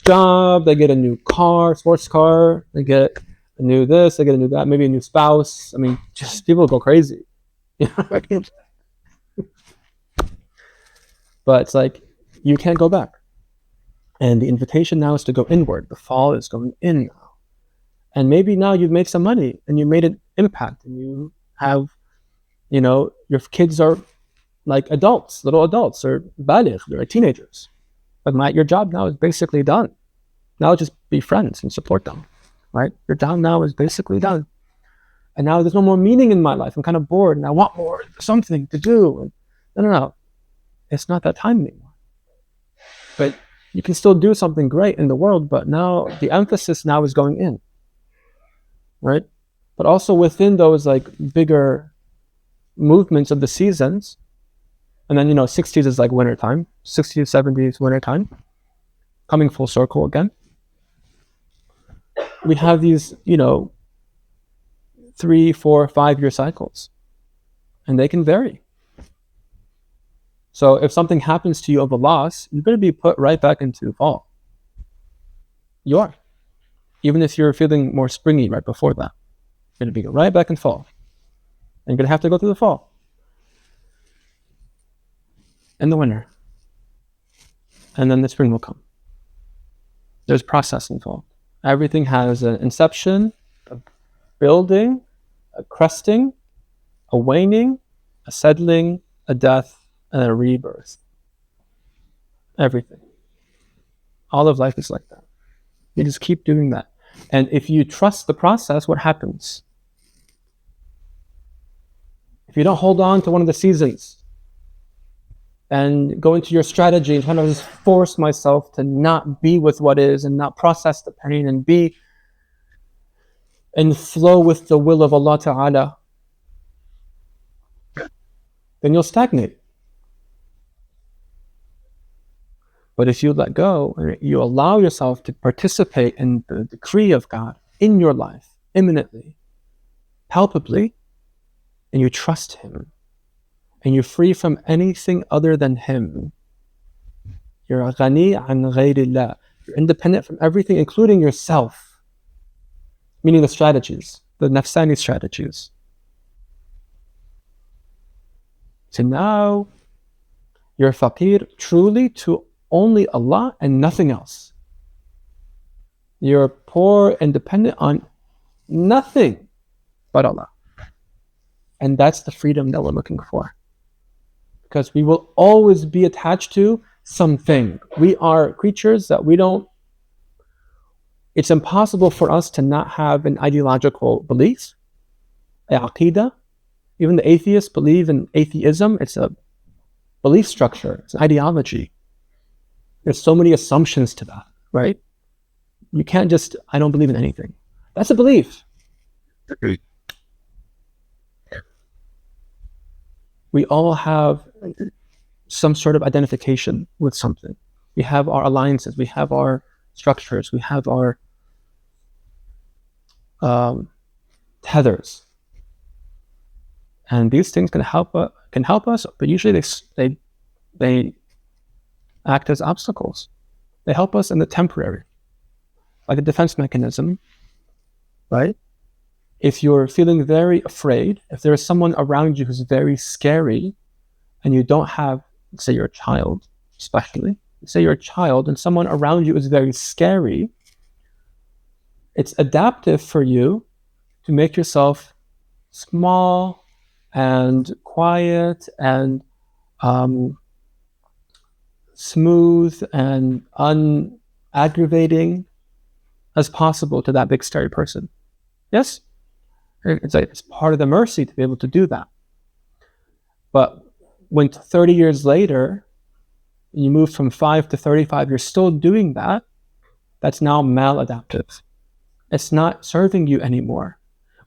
A: job, they get a new car, sports car, they get a new this, they get a new that, maybe a new spouse. I mean, just people go crazy. But it's like, you can't go back. And the invitation now is to go inward. The fall is going in now. And maybe now you've made some money and you made an impact and you have, you know, your kids are like adults, little adults, or baligh, they're like teenagers. But your job now is basically done. Now just be friends and support them, right? Your job now is basically done. And now there's no more meaning in my life. I'm kind of bored and I want more, something to do. And no. It's not that time anymore. But you can still do something great in the world, but now the emphasis now is going in, right? But also within those like bigger movements of the seasons, and then, you know, 60s is like winter time, 60s, 70s, winter time, coming full circle again. We have these, you know, 3, 4, 5 year cycles, and they can vary. So if something happens to you of a loss, you're going to be put right back into fall. You are. Even if you're feeling more springy right before that, you're going to be right back in fall. And you're going to have to go through the fall. And the winter. And then the spring will come. There's process involved. Everything has an inception, a building, a cresting, a waning, a settling, a death, and a rebirth. Everything. All of life is like that. You just keep doing that. And if you trust the process, what happens? If you don't hold on to one of the seasons and go into your strategy and try to just force myself to not be with what is and not process the pain and be and flow with the will of Allah Ta'ala, then you'll stagnate. But if you let go, you allow yourself to participate in the decree of God in your life, imminently, palpably, and you trust Him, and you're free from anything other than Him. You're ghani an ghayrillah. You're independent from everything, including yourself, meaning the strategies, the nafsani strategies. So now you're faqir truly to only Allah and nothing else. You're poor and dependent on nothing but Allah. And that's the freedom that we're looking for. Because we will always be attached to something. We are creatures that we don't, it's impossible for us to not have an ideological belief, a aqidah. Even the atheists believe in atheism. It's a belief structure, it's an ideology. There's so many assumptions to that, right? You can't just, I don't believe in anything. That's a belief. We all have some sort of identification with something. We have our alliances, we have our structures, we have our tethers, and these things can help us, but usually they act as obstacles. They help us in the temporary, like a defense mechanism, right? If you're feeling very afraid, if there is someone around you who's very scary, and you don't have, say you're a child, especially, say you're a child and someone around you is very scary, it's adaptive for you to make yourself small and quiet and smooth and unaggravating as possible to that big scary person. Yes? It's part of the mercy to be able to do that. But when 30 years later, you move from 5 to 35, you're still doing that, that's now maladaptive. It's not serving you anymore.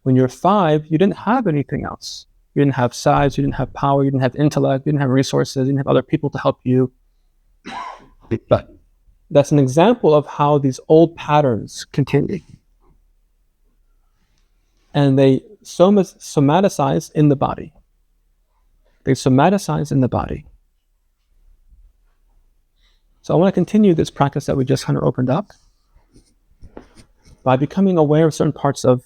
A: When you're 5, you didn't have anything else. You didn't have size, you didn't have power, you didn't have intellect, you didn't have resources, you didn't have other people to help you. But that's an example of how these old patterns continue. And they somaticize in the body. They somaticize in the body. So I want to continue this practice that we just kind of opened up by becoming aware of certain parts of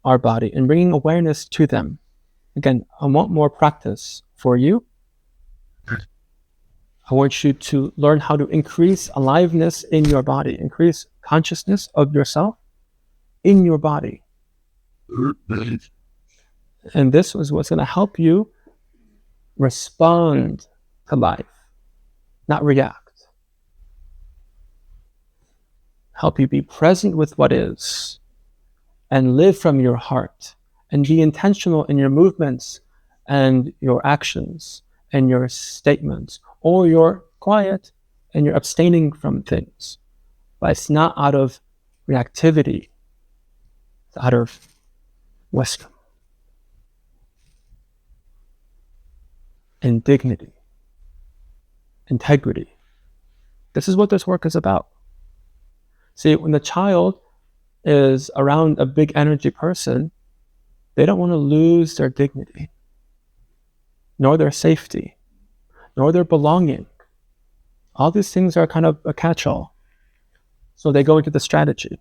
A: our body and bringing awareness to them. Again, I want more practice for you. I want you to learn how to increase aliveness in your body, increase consciousness of yourself in your body. And this is what's going to help you respond to life, not react. Help you be present with what is and live from your heart and be intentional in your movements and your actions and your statements, or you're quiet and you're abstaining from things. But it's not out of reactivity, it's out of wisdom and dignity, integrity. This is what this work is about. See, when the child is around a big energy person, they don't want to lose their dignity, nor their safety, nor their belonging. All these things are kind of a catch-all. So they go into the strategy.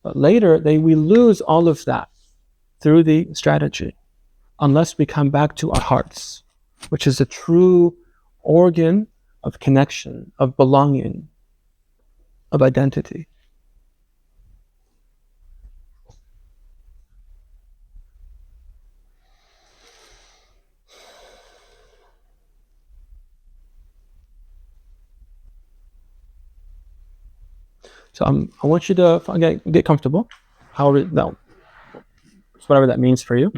A: But later, we lose all of that through the strategy, unless we come back to our hearts, which is a true organ of connection, of belonging, of identity. So I want you to get comfortable, whatever that means for you.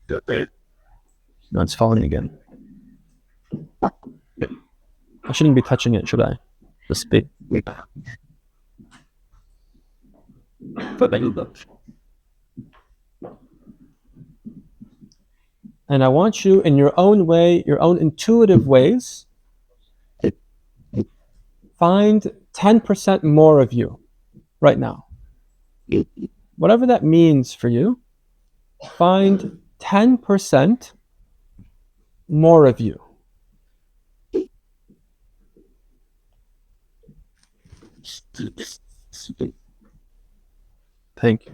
A: No, it's falling again. I shouldn't be touching it, should I? Just be. And I want you, in your own way, your own intuitive ways, find 10% more of you right now. Whatever that means for you, find 10% more of you. Thank you.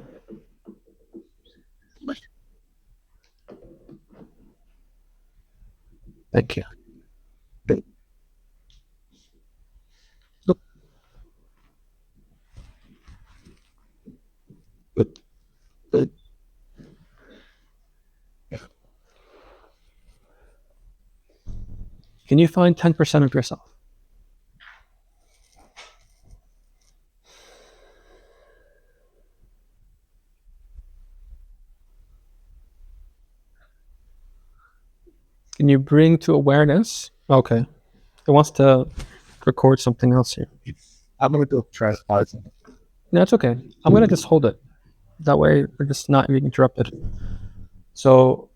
A: Thank you. Look. Can you find 10% of yourself? Can you bring to awareness? Okay. It wants to record something else here.
C: I'm going to do transformative.
A: No, it's okay. I'm going to just hold it. That way we're just not being interrupted. So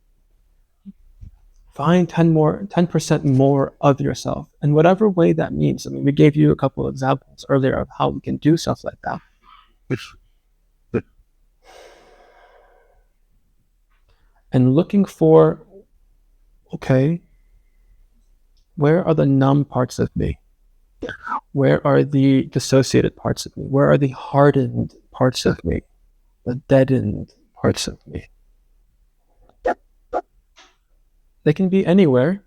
A: find 10% more of yourself in whatever way that means. I mean, we gave you a couple of examples earlier of how we can do stuff like that. And looking for, okay, where are the numb parts of me? Where are the dissociated parts of me? Where are the hardened parts of me? The deadened parts of me? They can be anywhere,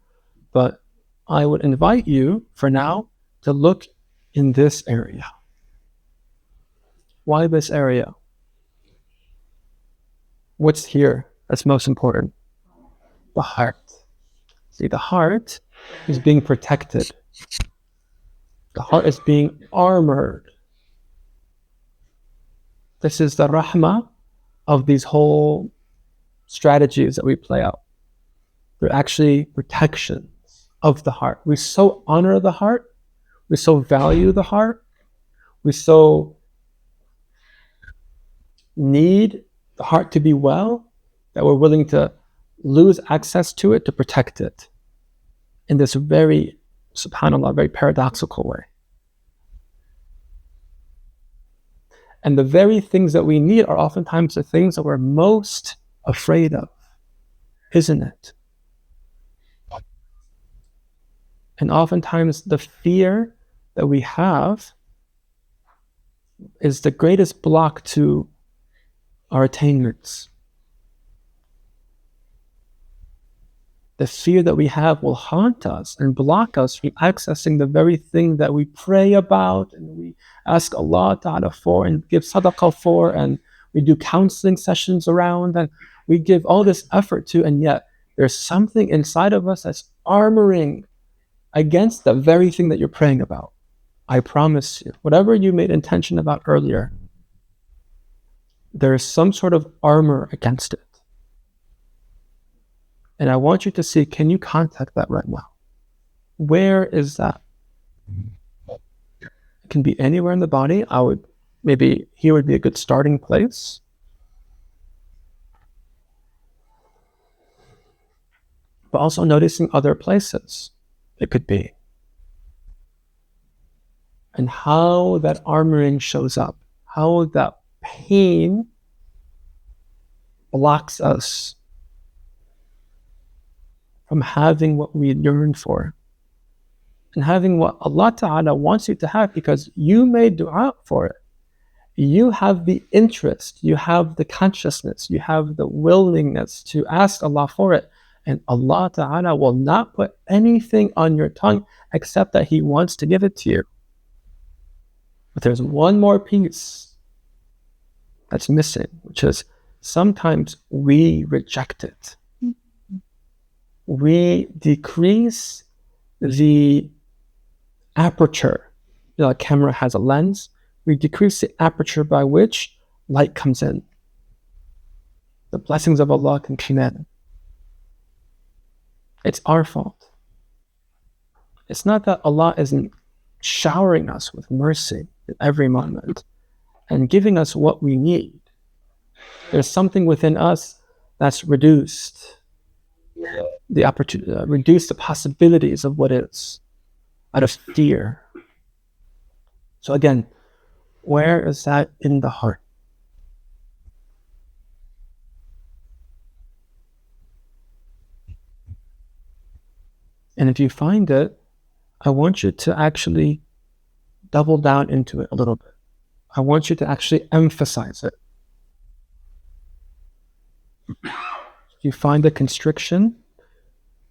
A: but I would invite you for now to look in this area. Why this area? What's here that's most important? The heart. See, the heart is being protected. The heart is being armored. This is the Rahma of these whole strategies that we play out. They're actually protections of the heart. We so honor the heart. We so value the heart. We so need the heart to be well that we're willing to lose access to it to protect it in this very, subhanAllah, very paradoxical way. And the very things that we need are oftentimes the things that we're most afraid of, isn't it? And oftentimes the fear that we have is the greatest block to our attainments. The fear that we have will haunt us and block us from accessing the very thing that we pray about and we ask Allah Ta'ala for and give sadaqah for and we do counseling sessions around and we give all this effort to, and yet there's something inside of us that's armoring against the very thing that you're praying about. I promise you, whatever you made intention about earlier, there is some sort of armor against it. And I want you to see, can you contact that right now? Where is that? It can be anywhere in the body. Maybe here would be a good starting place. But also noticing other places it could be. And how that armoring shows up. How that pain blocks us from having what we yearn for and having what Allah Ta'ala wants you to have because you made dua for it. You have the interest, you have the consciousness, you have the willingness to ask Allah for it, and Allah Ta'ala will not put anything on your tongue except that He wants to give it to you. But there's one more piece that's missing, which is sometimes we reject it. We decrease the aperture. You know, a camera has a lens. We decrease the aperture by which light comes in. The blessings of Allah can come in. It's our fault. It's not that Allah isn't showering us with mercy at every moment and giving us what we need. There's something within us that's reduced the opportunity, reduce the possibilities of what is out of fear. So again, where is that in the heart? And if you find it, I want you to actually double down into it a little bit. I want you to actually emphasize it. If you find a constriction,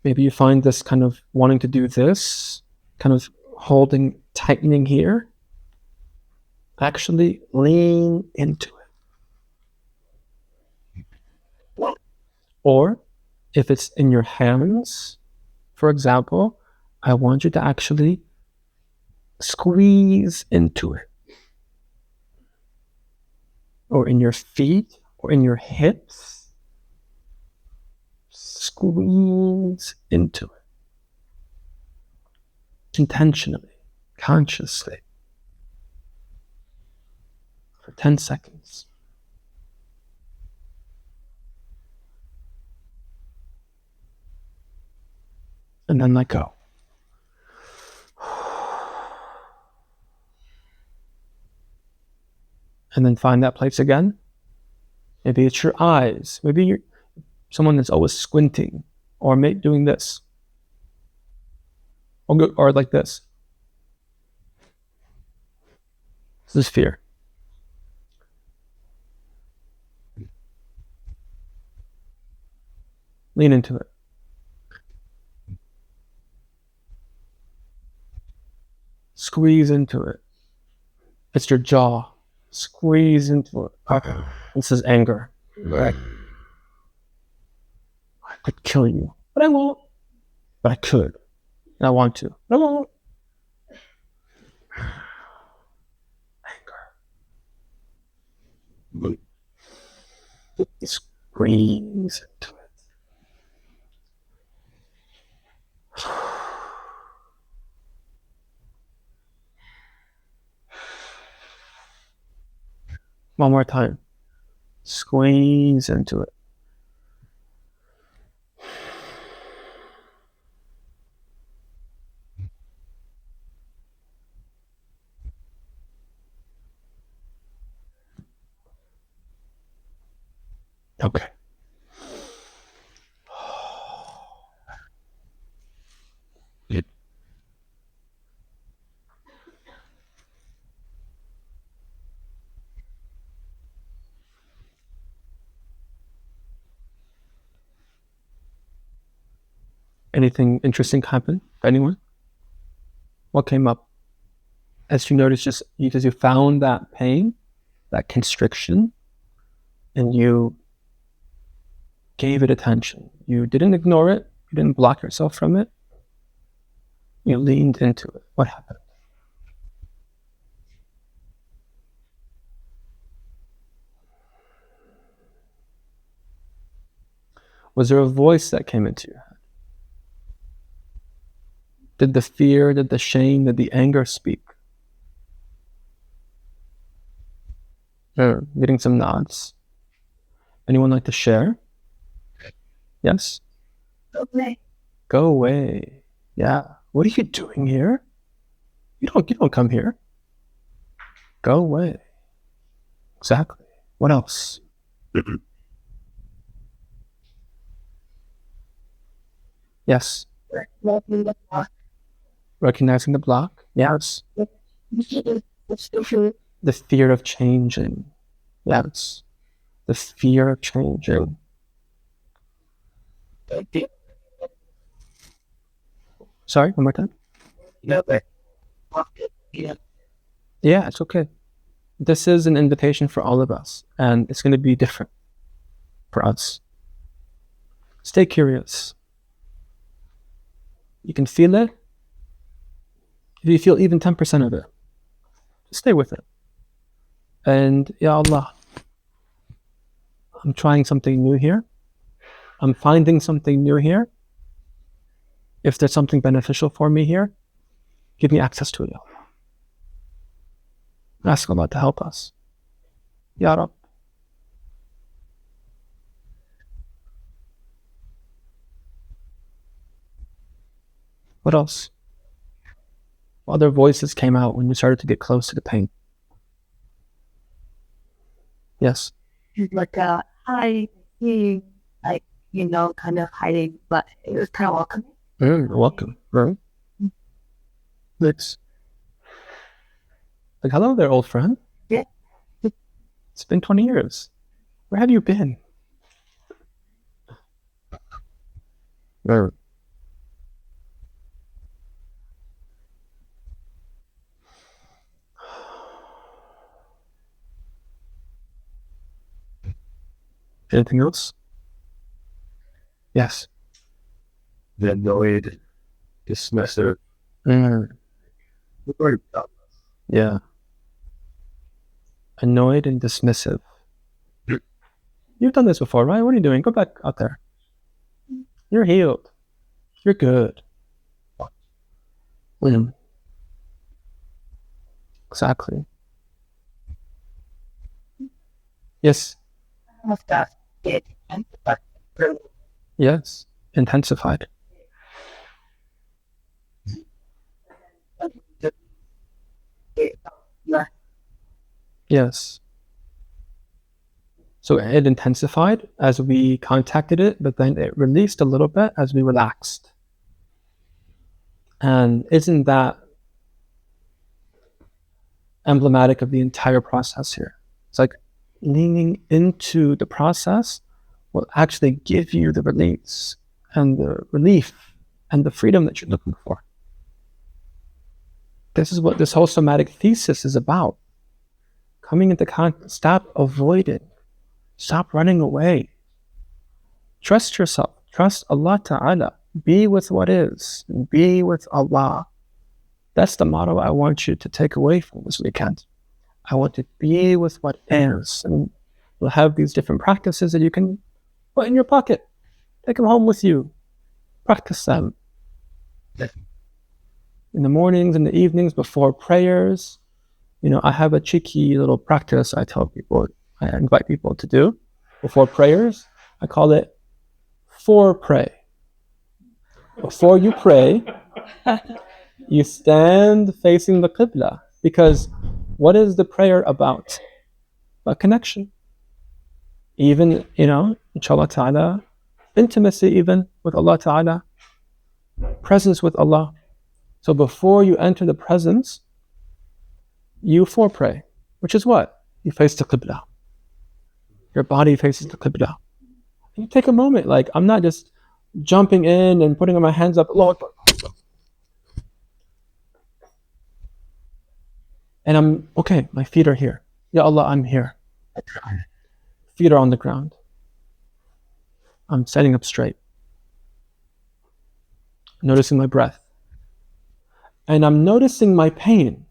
A: maybe you find this kind of wanting to do this, kind of holding, tightening here, actually lean into it. Or if it's in your hands, for example, I want you to actually squeeze into it. Or in your feet, or in your hips. Squeeze into it. Intentionally, consciously. For 10 seconds. And then let go. And then find that place again. Maybe it's your eyes. Maybe you're someone that's always squinting, or maybe doing this, or like this. This is fear. Lean into it. Squeeze into it. It's your jaw. Squeeze into it. This is anger. Right. I could kill you, but I won't. But I could. And I want to, but I won't. Anger. Squeeze into it. One more time. Squeeze into it. Okay. Good. Anything interesting happen? Anyone? What came up? As you noticed, just because you found that pain, that constriction, and you gave it attention. You didn't ignore it. You didn't block yourself from it. You leaned into it. What happened? Was there a voice that came into your head? Did the fear, did the shame, did the anger speak? Getting some nods. Anyone like to share? Yes?
B: Okay.
A: Go away. Yeah. What are you doing here? You don't come here. Go away. Exactly. What else? Yes. Recognizing the block. Yes. The fear of changing. Yes. The fear of changing. Sorry, one more time. Yeah, it's okay. This is an invitation for all of us, and it's going to be different for us. Stay curious. You can feel it. If you feel even 10% of it, just stay with it. And Ya Allah, I'm trying something new here. I'm finding something new here. If there's something beneficial for me here, give me access to it, Ya Allah. Ask Allah to help us. Ya Rab. What else? What other voices came out when you started to get close to the pain? Yes.
B: Like hi, like kind of hiding, but it was kind of welcoming.
A: You're welcome. Right? Thanks. Like, hello there, old friend.
B: Yeah.
A: It's been 20 years. Where have you been? Right. Anything else? Yes.
C: The annoyed dismissive.
A: Mm. Yeah. Annoyed and dismissive. You've done this before, right? What are you doing? Go back out there. You're healed. You're good. Mm. Exactly. Yes.
B: Of that, it and but
A: Yes. Intensified. Yes. So it intensified as we contacted it, but then it released a little bit as we relaxed. And isn't that emblematic of the entire process here? It's like leaning into the process will actually give you the release and the relief and the freedom that you're looking for. This is what this whole somatic thesis is about. Coming into contact, stop avoiding, stop running away. Trust yourself, trust Allah Ta'ala. Be with what is, be with Allah. That's the motto I want you to take away from this weekend. I want to be with what is. And we'll have these different practices that you can put in your pocket. Take them home with you. Practice them. In the mornings and the evenings before prayers, I have a cheeky little practice I tell people, I invite people to do before prayers. I call it forepray. Before you pray, you stand facing the qibla, because what is the prayer about? A connection. Even, inshallah ta'ala, intimacy even with Allah ta'ala, presence with Allah. So before you enter the presence, you forepray, which is what? You face the qibla. Your body faces the qibla. You take a moment, like I'm not just jumping in and putting my hands up, Allahu Akbar. And I'm, okay, my feet are here. Ya Allah, I'm here. Feet are on the ground. I'm standing up straight. Noticing my breath. And I'm noticing my pain.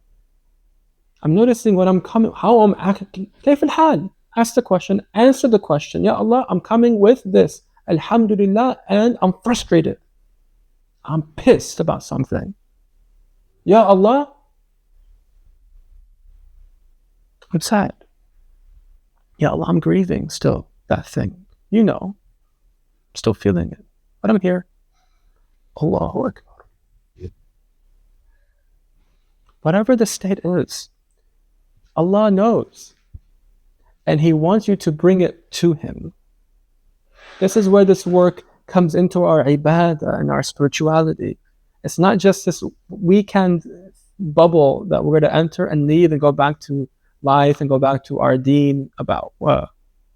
A: I'm noticing what I'm coming, how I'm acting. كيف الحال? Ask the question, answer the question. Ya Allah, I'm coming with this. Alhamdulillah, and I'm frustrated. I'm pissed about something. Ya Allah, I'm sad. Ya Allah, I'm grieving still, that thing. I'm still feeling it. But I'm here. Allahu Akbar. Whatever the state is, Allah knows. And He wants you to bring it to Him. This is where this work comes into our ibadah and our spirituality. It's not just this weekend bubble that we're going to enter and leave and go back to life and go back to our deen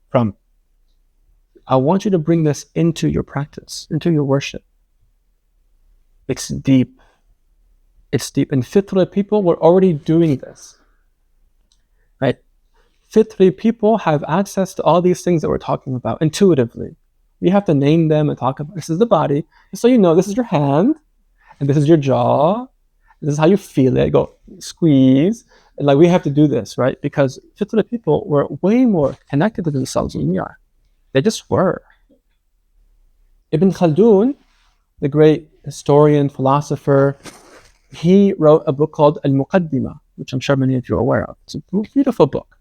A: from. I want you to bring this into your practice, into your worship. It's deep. It's deep. And fitra people were already doing this. Right? Fitri people have access to all these things that we're talking about intuitively. We have to name them and talk about, this is the body. So this is your hand, and this is your jaw. This is how you feel it. Go squeeze. And we have to do this, right? Because Fitri people were way more connected to themselves than we are. They just were. Ibn Khaldun, the great historian, philosopher, he wrote a book called Al-Muqaddimah, which I'm sure many of you are aware of. It's a beautiful book.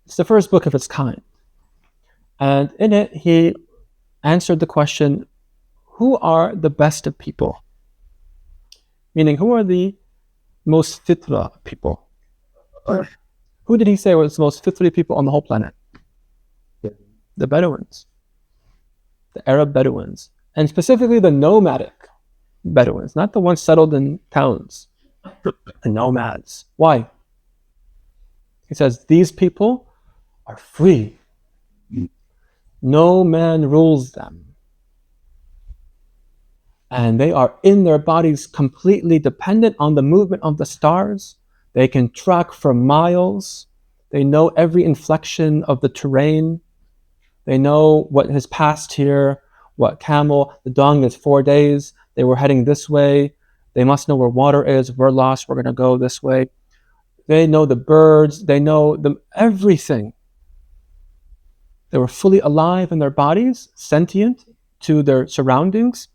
A: It's the first book of its kind. And in it, he answered the question, who are the best of people? Meaning, who are the most fitra people? Who did he say was the most fitri people on the whole planet? The Bedouins. The Arab Bedouins. And specifically the nomadic Bedouins, not the ones settled in towns. The nomads. Why? He says, these people are free. No man rules them. And they are in their bodies completely dependent on the movement of the stars. They can track for miles. They know every inflection of the terrain. They know what has passed here, what camel, the dung is 4 days. They were heading this way. They must know where water is. We're lost. We're going to go this way. They know the birds. They know everything. They were fully alive in their bodies, sentient to their surroundings,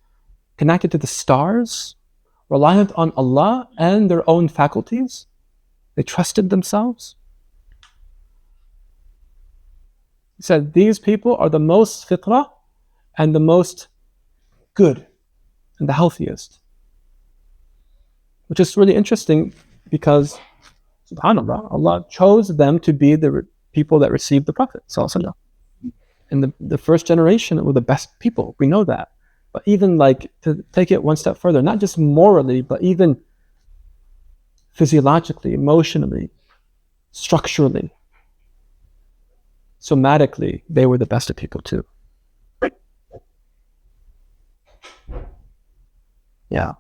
A: connected to the stars, reliant on Allah and their own faculties. They trusted themselves. He said, these people are the most fitrah and the most good and the healthiest. Which is really interesting because, subhanAllah, Allah chose them to be the people that received the Prophet. And the first generation were the best people. We know that. But even like to take it one step further, not just morally, but even physiologically, emotionally, structurally, somatically, they were the best of people too. Yeah.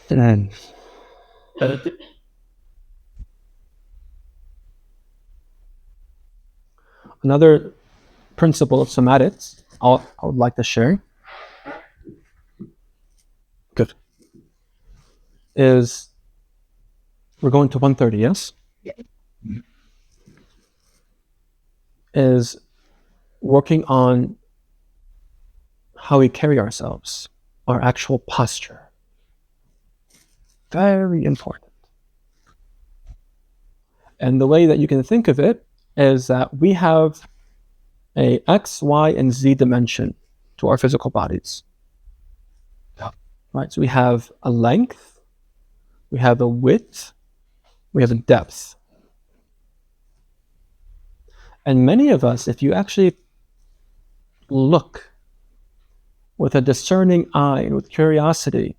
A: And another principle of somatics I would like to share. Good. Is we're going to 130, yes?
B: Yeah.
A: Is working on how we carry ourselves, our actual posture. Very important. And the way that you can think of it is that we have a X, Y, and Z dimension to our physical bodies. Right? So we have a length, we have a width, we have a depth. And many of us, if you actually look with a discerning eye and with curiosity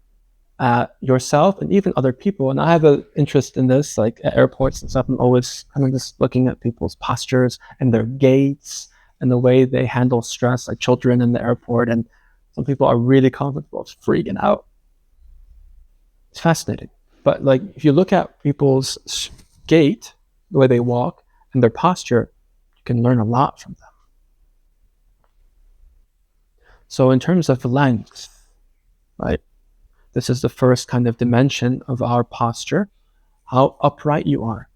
A: at yourself and even other people, and I have an interest in this, like at airports and stuff, I'm always kind of just looking at people's postures and their gaits and the way they handle stress, like children in the airport, and some people are really comfortable, it's freaking out. It's fascinating. But like if you look at people's gait, the way they walk and their posture, you can learn a lot from them. So in terms of length, right, this is the first kind of dimension of our posture, how upright you are.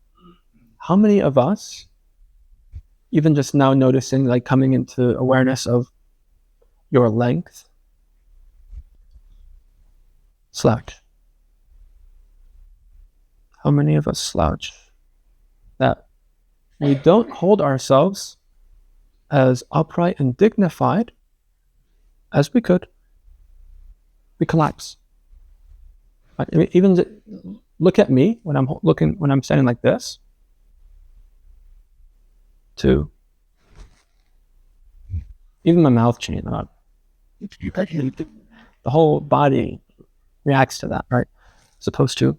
A: How many of us, even just now noticing, like coming into awareness of your length, slouch? How many of us slouch? That we don't hold ourselves as upright and dignified as we could. We collapse. Right? Even look at me when I'm standing like this. 2. Even my mouth changes. The whole body reacts to that, right? Supposed to.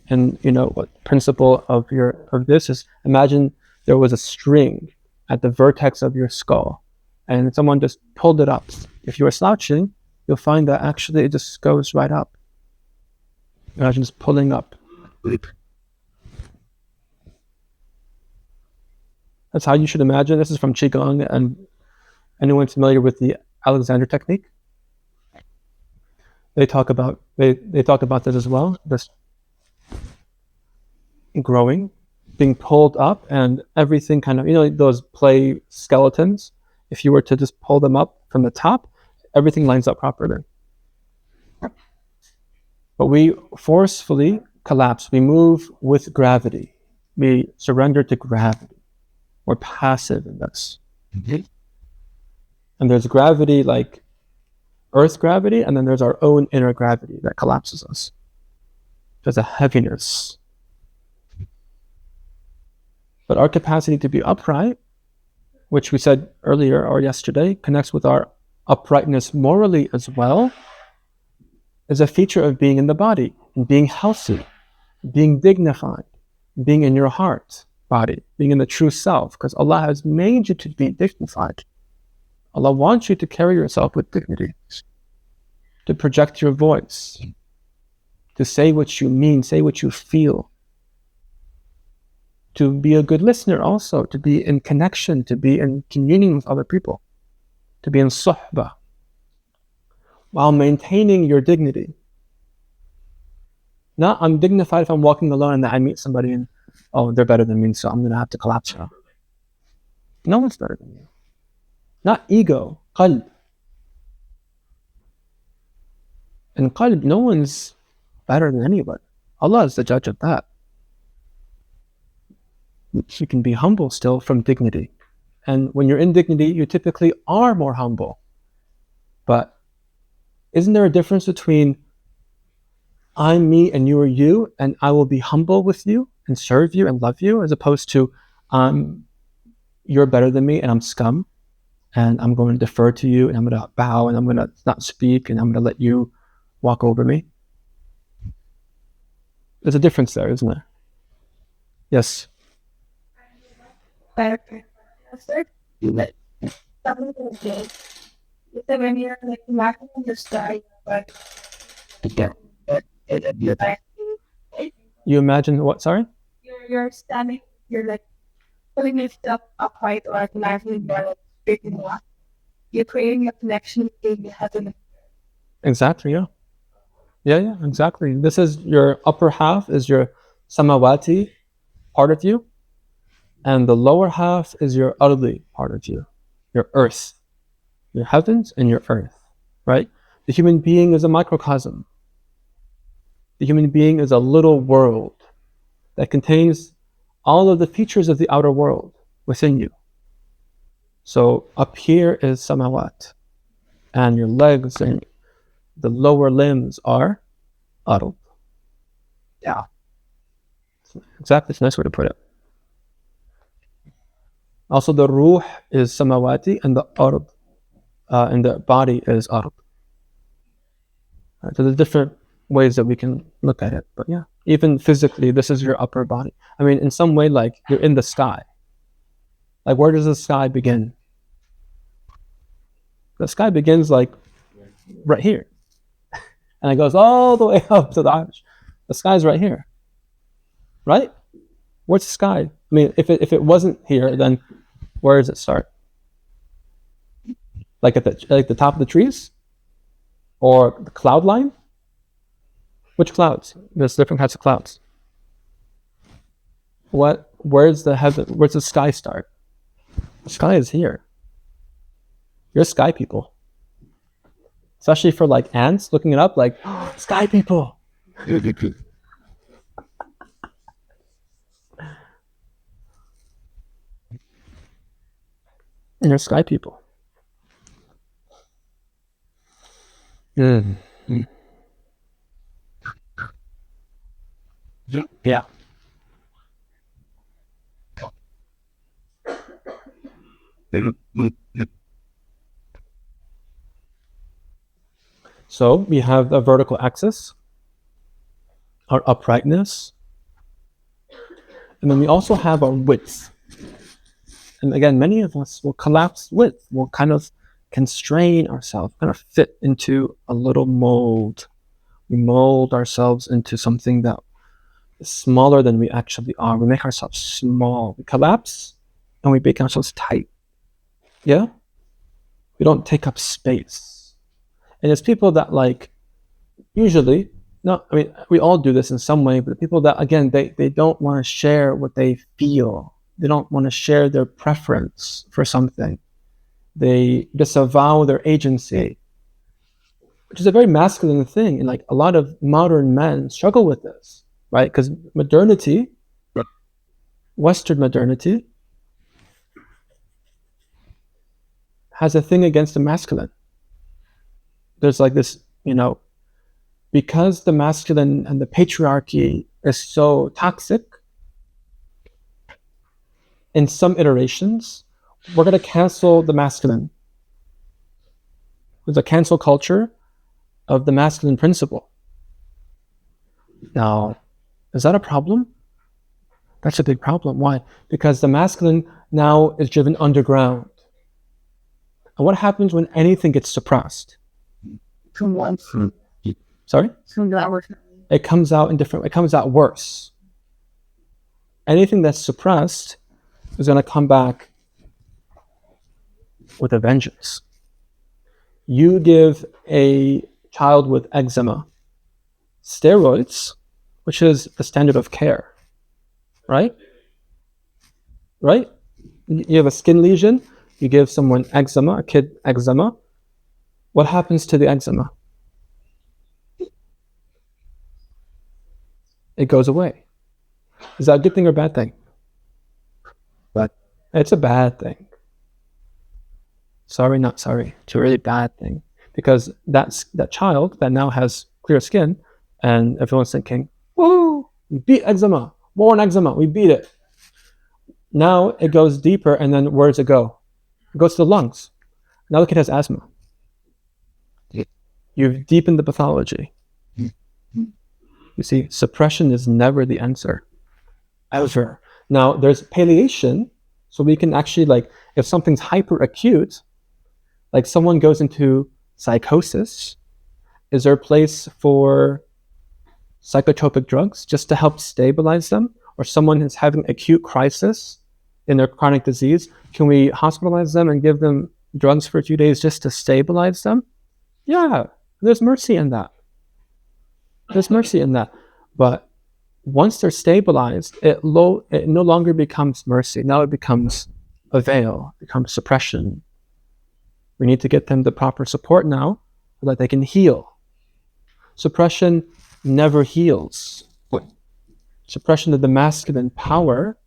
A: And you know what principle of this is, imagine there was a string at the vertex of your skull and someone just pulled it up. If you were slouching, you'll find that actually it just goes right up. Imagine just pulling up. That's how you should imagine. This is from Qigong, and anyone familiar with the Alexander technique? They talk about this as well. This growing, being pulled up, and everything kind of, you know, those play skeletons. If you were to just pull them up from the top, everything lines up properly. But we forcefully collapse. We move with gravity. We surrender to gravity. We're passive in this. Mm-hmm. And there's gravity like Earth gravity, and then there's our own inner gravity that collapses us. There's a heaviness. But our capacity to be upright, which we said earlier or yesterday, connects with our uprightness morally as well, is a feature of being in the body, and being healthy, being dignified, being in your heart body, being in the true self, because Allah has made you to be dignified. Allah wants you to carry yourself with dignity, to project your voice, to say what you mean, say what you feel, to be a good listener also, to be in connection, to be in communion with other people, to be in suhbah, while maintaining your dignity. Not, I'm dignified if I'm walking alone and then I meet somebody and, oh, they're better than me, so I'm going to have to collapse now. No one's better than you. Not ego, qalb. In qalb, no one's better than anybody. Allah is the judge of that. You can be humble still from dignity. And when you're in dignity, you typically are more humble. But isn't there a difference between I'm me and you are you, and I will be humble with you and serve you and love you, as opposed to you're better than me and I'm scum and I'm going to defer to you and I'm going to bow and I'm going to not speak and I'm going to let you walk over me? There's a difference there, isn't there? Yes.
B: When you're like laughing in the sky, but
A: You imagine what? Sorry?
B: you're standing, you're like putting yourself upright or like laughing or like speaking up. You're creating a connection between heaven.
A: Exactly, yeah. Yeah, exactly. This is your upper half, is your samawati part of you, and the lower half is your ardi part of you, your earth, your heavens and your earth, right? The human being is a microcosm. The human being is a little world that contains all of the features of the outer world within you. So up here is samawat, and your legs and the lower limbs are ard. Yeah. Exactly, it's a nice way to put it. Also, the ruh is samawati, and the ard, and the body is ard. Right, so there's different ways that we can look at it, but yeah, even physically, this is your upper body. I mean, in some way, like you're in the sky. Like, where does the sky begin? The sky begins like right here, and it goes all the way up to the arch. The sky's right here, right? Where's the sky? I mean, if it wasn't here, then where does it start? Like at the top of the trees, or the cloud line? Which clouds? There's different kinds of clouds. Where's the heaven? Where's the sky start? The sky is here. You're sky people. Especially for like ants looking it up, like, oh, sky people. And you're sky people. Yeah. So we have a vertical axis, our uprightness, and then we also have our width. And again, many of us will collapse width. We'll kind of constrain ourselves, kind of fit into a little mold. We mold ourselves into something that is smaller than we actually are. We make ourselves small. We collapse and we make ourselves tight. Yeah? We don't take up space. And it's people that like, usually, no, I mean, we all do this in some way, but the people that, again, they don't want to share what they feel. They don't want to share their preference for something. They disavow their agency, which is a very masculine thing. And like a lot of modern men struggle with this, right? Because modernity, Western modernity, has a thing against the masculine. There's like this, because the masculine and the patriarchy is so toxic, in some iterations, we're going to cancel the masculine. There's a cancel culture of the masculine principle. Now, is that a problem? That's a big problem. Why? Because the masculine now is driven underground. And what happens when anything gets suppressed? Sorry? It comes out worse. anything that's suppressed is going to come back with a vengeance. You give a child with eczema steroids, which is the standard of care, right? Right? You have a skin lesion, you give someone eczema, a kid eczema. What happens to the eczema? It goes away. Is that a good thing or a bad thing? But it's a bad thing. Sorry, not sorry. It's a really bad thing. Because that child that now has clear skin, and everyone's thinking, woo, we beat eczema, born eczema, we beat it. Now it goes deeper, and then where does it go? It goes to the lungs. Now the kid has asthma. You've deepened the pathology. You see, suppression is never the answer. Ever. Now, there's palliation, so we can actually, like, if something's hyperacute, like someone goes into psychosis, is there a place for psychotropic drugs just to help stabilize them? Or someone is having acute crisis in their chronic disease, can we hospitalize them and give them drugs for a few days just to stabilize them? Yeah, there's mercy in that. There's mercy in that. But once they're stabilized, it no longer becomes mercy. Now it becomes a veil, it becomes suppression. We need to get them the proper support now so that they can heal. Suppression never heals. Suppression of the masculine power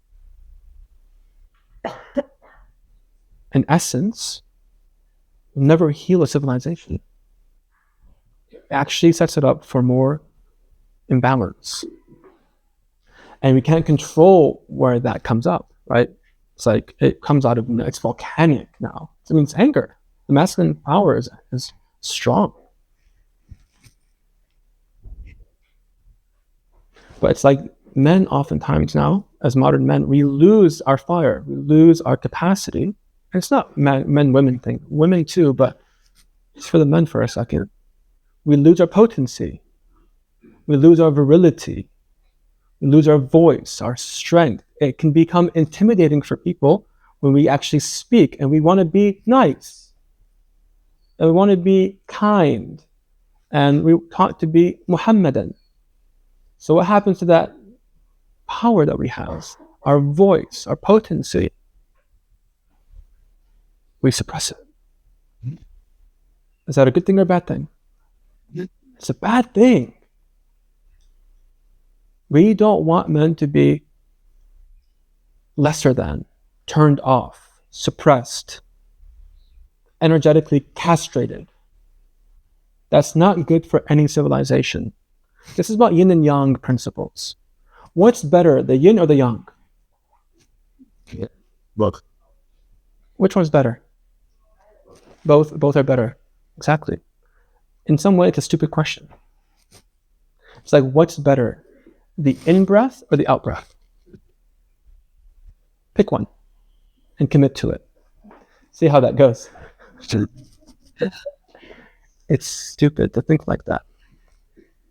A: and essence will never heal a civilization. It actually sets it up for more imbalance. And we can't control where that comes up, right? It's like it comes out of, it's volcanic now. It means anger. The masculine power is strong. But it's like men oftentimes now, as modern men, we lose our fire, we lose our capacity. And it's not men-women thing, women too, but it's for the men for a second. We lose our potency. We lose our virility. We lose our voice, our strength. It can become intimidating for people when we actually speak and we want to be nice. And we want to be kind. And we want to be Muhammadan. So what happens to that power that we have? Our voice, our potency. We suppress it. Is that a good thing or a bad thing? It's a bad thing. We don't want men to be lesser than, turned off, suppressed, energetically castrated. That's not good for any civilization. This is about yin and yang principles. What's better, the yin or the yang?
C: Both.
A: Which one's better? Both are better. Exactly. In some way, it's a stupid question. It's like, what's better, the in-breath or the out-breath? Pick one and commit to it. See how that goes. It's stupid to think like that.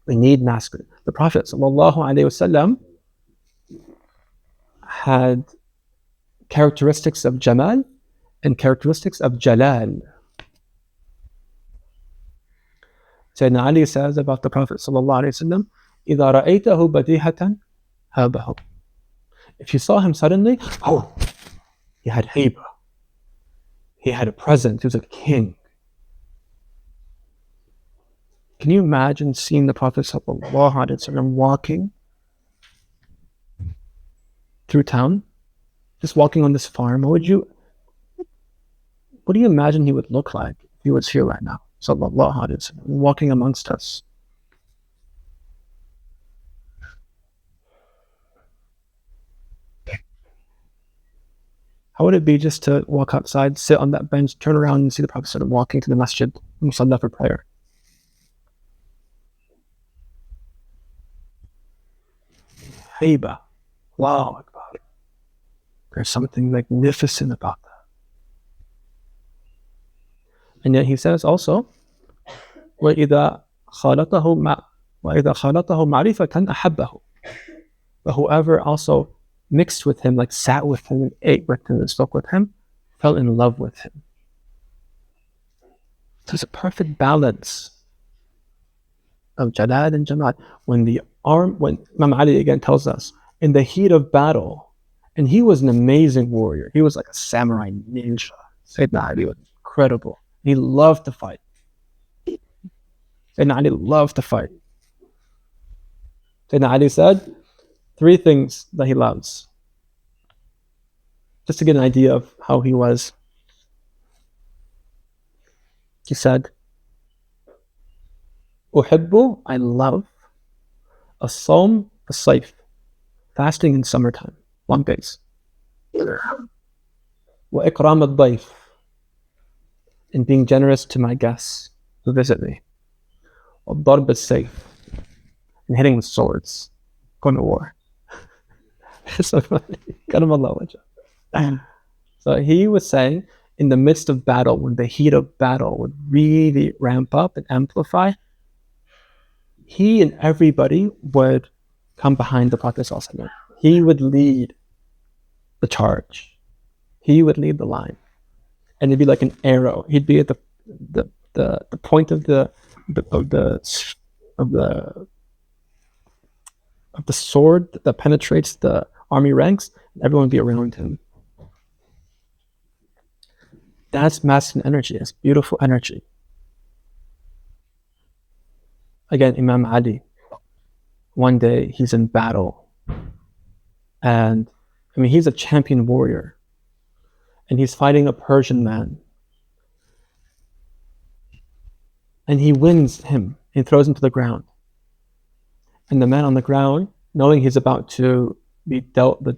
A: We need masculine. The Prophet ﷺ had characteristics of Jamal and characteristics of Jalal. Sayyidina Ali says about the Prophet ﷺ, إِذَا رَأَيْتَهُ بَدِيهَةً هَابَهُ. If you saw him suddenly, he had haiba. He had a presence. He was a king. Can you imagine seeing the Prophet ﷺ walking through town? Just walking on this farm? What do you imagine he would look like if he was here right now? Sallallahu Alaihi Wasallam, walking amongst us. How would it be just to walk outside, sit on that bench, turn around and see the Prophet walking to the masjid, Musalla for prayer? Haiba. Wow, Akbar. There's something magnificent about that. And yet he says also, وَإِذَا خَالَطَهُ مَعْرِفَةً أَحَبَّهُ. But whoever also mixed with him, like sat with him and ate with him and spoke with him, fell in love with him. So it's a perfect balance of Jalal and Jamal. When Imam Ali again tells us, in the heat of battle, and he was an amazing warrior. He was like a samurai ninja. Sayyidina Ali was incredible. He loved to fight. Sayyidina Ali loved to fight. Sayyidina Ali said 3 things that he loves. Just to get an idea of how he was. He said, Uhibbu, I love, as-sawm as-sayf, fasting in summertime, long days. Wa ikram ad-dayf, and being generous to my guests who visit me. Wa darb as-sayf, and hitting with swords, going to war. So funny. So he was saying, in the midst of battle, when the heat of battle would really ramp up and amplify, he and everybody would come behind the Prophet ﷺ. He would lead the charge. He would lead the line. And it'd be like an arrow. He'd be at the point of the sword that penetrates the army ranks, and everyone would be around him. That's masculine energy. That's beautiful energy. Again, Imam Ali, one day he's in battle, and he's a champion warrior, and he's fighting a Persian man, and he wins him. He throws him to the ground, and the man on the ground, knowing he's about to be dealt the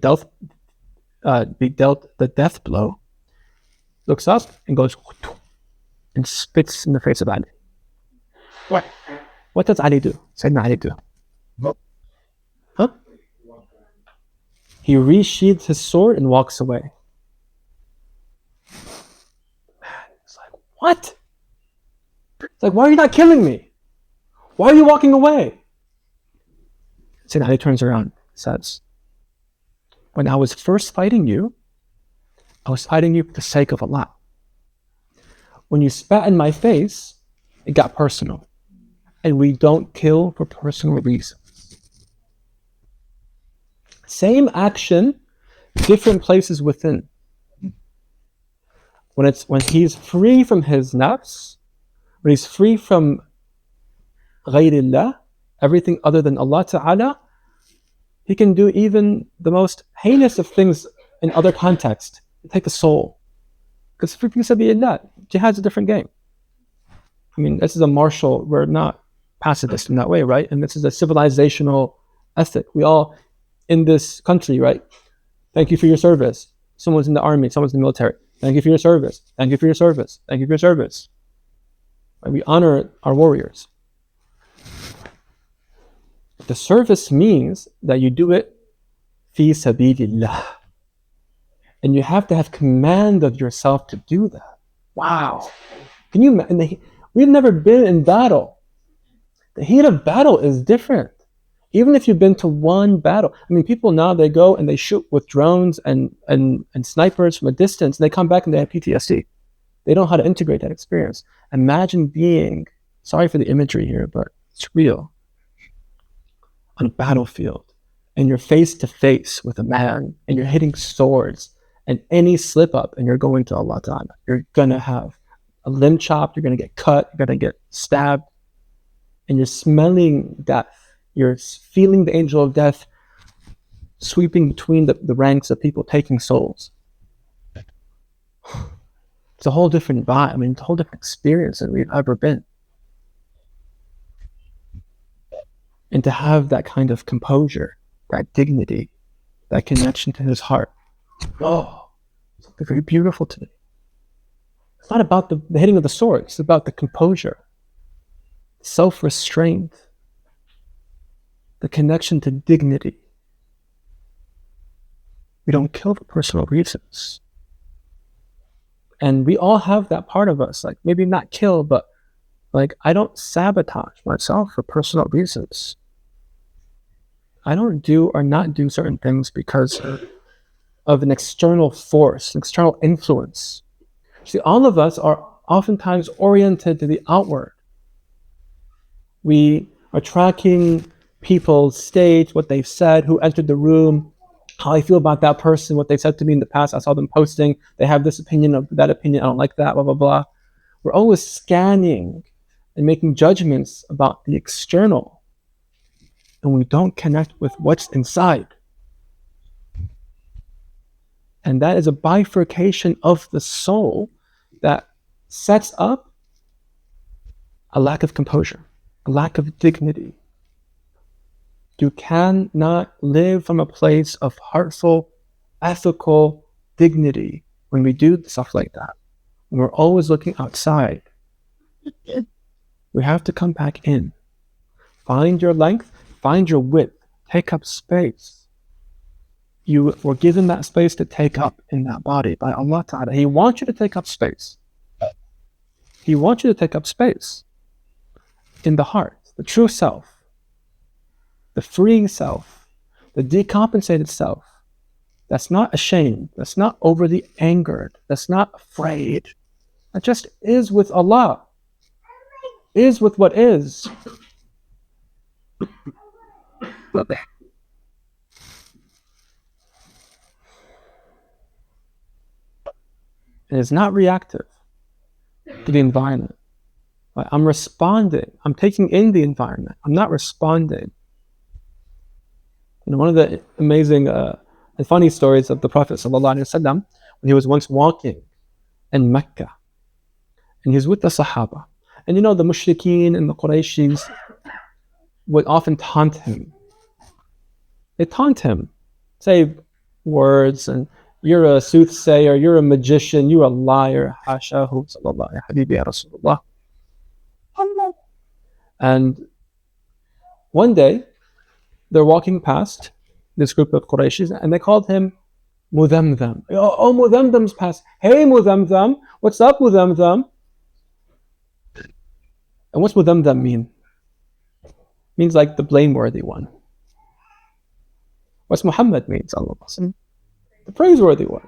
A: death blow, looks up and goes and spits in the face of Ali. What does Ali do? Sayyidina Ali do? Huh? He resheathes his sword and walks away. It's like, what? It's like, why are you not killing me? Why are you walking away? Sayyidina Ali turns around and says, when I was first fighting you, I was fighting you for the sake of Allah. When you spat in my face, it got personal. And we don't kill for personal reasons. Same action, different places within. When he's free from his nafs, when he's free from ghayrillah, everything other than Allah Ta'ala, he can do even the most heinous of things in other contexts. Take the soul. Because fi sabilillah, jihad's a different game. This is a martial, we're not pacifist in that way, right? And this is a civilizational ethic. We all, in this country, right? Thank you for your service. Someone's in the army, someone's in the military. Thank you for your service. Thank you for your service. Thank you for your service. Right? We honor our warriors. The service means that you do it fi sabilillah. And you have to have command of yourself to do that. Wow. Can you imagine? We've never been in battle. The heat of battle is different. Even if you've been to one battle. People now, they go and they shoot with drones and snipers from a distance, and they come back and they have PTSD. They don't know how to integrate that experience. Imagine being, sorry for the imagery here, but it's real, on a battlefield, and you're face to face with a man, and you're hitting swords, and any slip up and you're going to Allah Ta'ala. You're gonna have a limb chopped, you're gonna get cut, you're gonna get stabbed, and you're smelling death. You're feeling the angel of death sweeping between the ranks of people taking souls. It's a whole different vibe. It's a whole different experience than we've ever been. And to have that kind of composure, that dignity, that connection to his heart, something very beautiful to me. It's not about the hitting of the sword. It's about the composure, self-restraint, the connection to dignity. We don't kill for personal reasons. And we all have that part of us, like maybe not kill, but like I don't sabotage myself for personal reasons. I don't do or not do certain things because of an external force, an external influence. See, all of us are oftentimes oriented to the outward. We are tracking people's state, what they've said, who entered the room, how I feel about that person, what they said to me in the past. I saw them posting, they have this opinion of that opinion, I don't like that, blah, blah, blah. We're always scanning and making judgments about the external, and we don't connect with what's inside. And that is a bifurcation of the soul that sets up a lack of composure, a lack of dignity. You cannot live from a place of heartful, ethical dignity when we do stuff like that. When we're always looking outside. We have to come back in. Find your length, find your width, take up space. You were given that space to take up in that body by Allah Ta'ala. He wants you to take up space. He wants you to take up space in the heart, the true self, the freeing self, the decompensated self. That's not ashamed, that's not overly angered, that's not afraid. That just is with Allah, is with what is. It is not reactive to the environment. Right? I'm responding. I'm taking in the environment. I'm not responding. One of the amazing and funny stories of the Prophet ﷺ, when he was once walking in Mecca, and he was with the Sahaba. And the Mushrikeen and the Qurayshis would often taunt him. They taunt him, say words, and you're a soothsayer, you're a magician, you're a liar. Hashahu, sallallahu ya habibi ya Rasulullah. And one day, they're walking past this group of Qurayshis, and they called him Mudamdam. Oh, Mudamdam's past. Hey, Mudamdam, what's up, Mudamdam? And what's Mudamdam mean? It means like the blameworthy one. What's Muhammad mean? The praiseworthy one.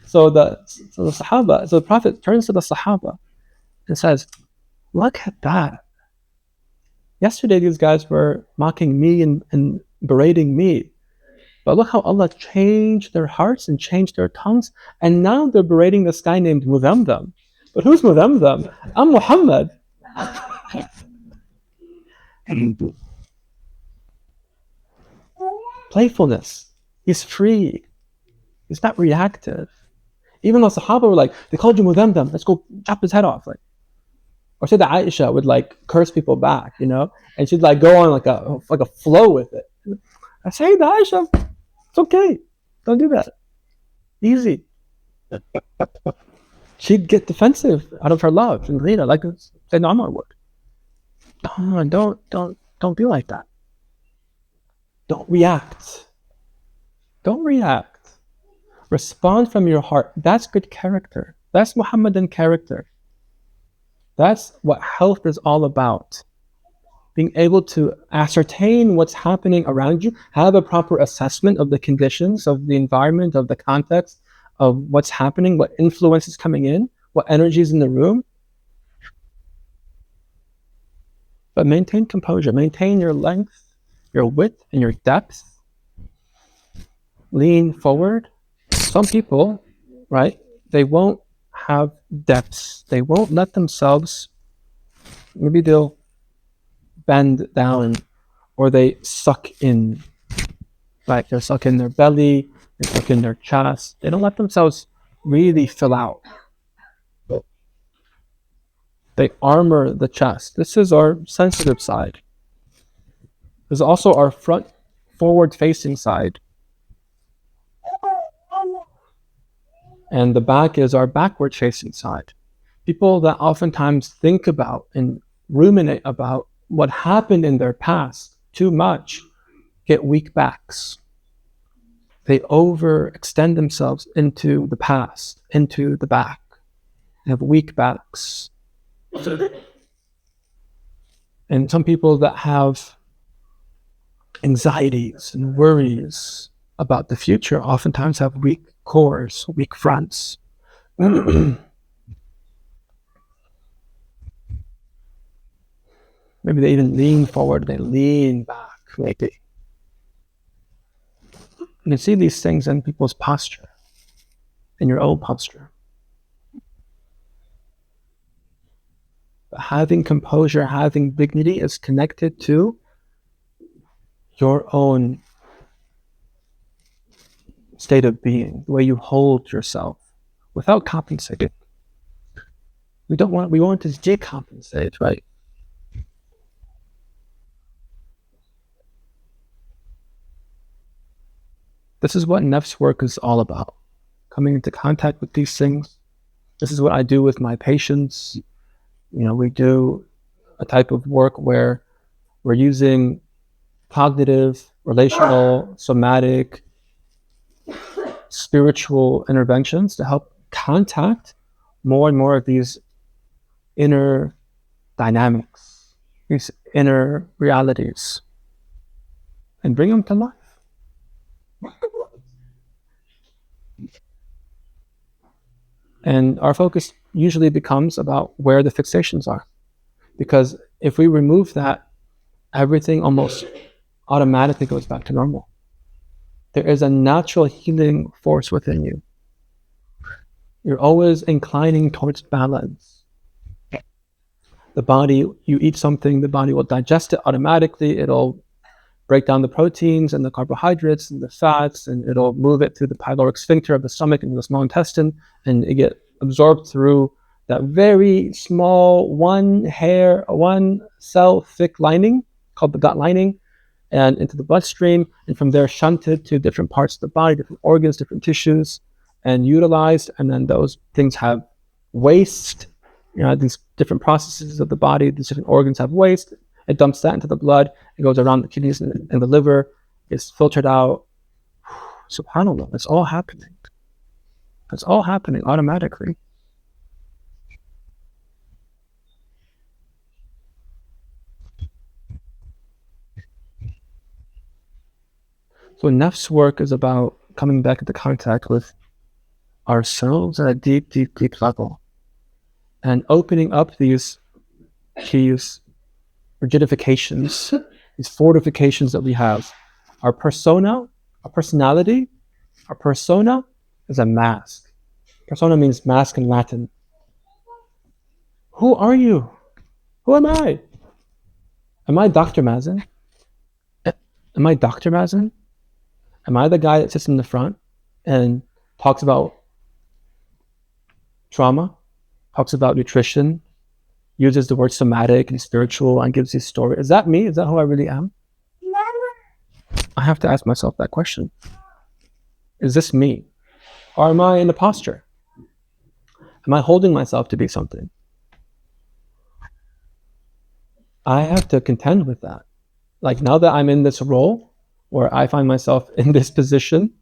A: So the Sahaba, so the Prophet turns to the Sahaba and says, look at that. Yesterday these guys were mocking me and berating me. But look how Allah changed their hearts and changed their tongues, and now they're berating this guy named Mudamdam. But who's Mudamdam? I'm Muhammad. Playfulness. He's free. He's not reactive. Even though Sahaba were like, they called you Mudamdam, let's go chop his head off. Or say that Aisha would curse people back, and she'd go on like a flow with it. I say to Aisha, it's okay, don't do that. Easy. She'd get defensive out of her love and Lena, like Sayyidina Umar would. No, don't be like that. Don't react. Don't react. Respond from your heart. That's good character. That's Muhammadan character. That's what health is all about. Being able to ascertain what's happening around you, have a proper assessment of the conditions, of the environment, of the context, of what's happening, what influence is coming in, what energy is in the room. But maintain composure, maintain your length, your width, and your depth. Lean forward. Some people, right, they won't have depths. They won't let themselves, maybe they'll bend down or they suck in. Like they're suck in their belly, they're suck in their chest. They don't let themselves really fill out. They armor the chest. This is our sensitive side. There's also our front, forward-facing side. And the back is our backward-facing side. People that oftentimes think about and ruminate about what happened in their past too much get weak backs. They overextend themselves into the past, into the back. They have weak backs. And some people that have anxieties and worries about the future oftentimes have weak cores, weak fronts. Maybe they even lean forward, they lean back, maybe. You can see these things in people's posture, in your own posture. But having composure, having dignity is connected to your own state of being, the way you hold yourself without compensating. We want to decompensate, right? This is what Nafs work is all about. Coming into contact with these things. This is what I do with my patients. We do a type of work where we're using cognitive, relational, somatic, spiritual interventions to help contact more and more of these inner dynamics, these inner realities, and bring them to life. And our focus usually becomes about where the fixations are. Because if we remove that, everything almost automatically goes back to normal. There is a natural healing force within you. You're always inclining towards balance. The body, you eat something, the body will digest it automatically. It'll break down the proteins and the carbohydrates and the fats, and it'll move it through the pyloric sphincter of the stomach into the small intestine, and it get absorbed through that very small one cell thick lining called the gut lining, and into the bloodstream, and from there shunted to different parts of the body, different organs, different tissues, and utilized. And then those things have waste. These different processes of the body, these different organs have waste. It dumps that into the blood. It goes around the kidneys and the liver. It's filtered out. SubhanAllah, it's all happening. It's all happening automatically. So Nafs work is about coming back into contact with ourselves at a deep, deep, deep level, and opening up these rigidifications, these fortifications that we have. Our persona, our personality, our persona is a mask. Persona means mask in Latin. Who are you? Who am I? Am I Dr. Mazen? Am I Dr. Mazen? Am I the guy that sits in the front and talks about trauma, talks about nutrition, uses the word somatic and spiritual, and gives these stories? Is that me? Is that who I really am? I have to ask myself that question. Is this me? Or am I in a posture? Am I holding myself to be something? I have to contend with that. Like, now that I'm in this role where I find myself in this position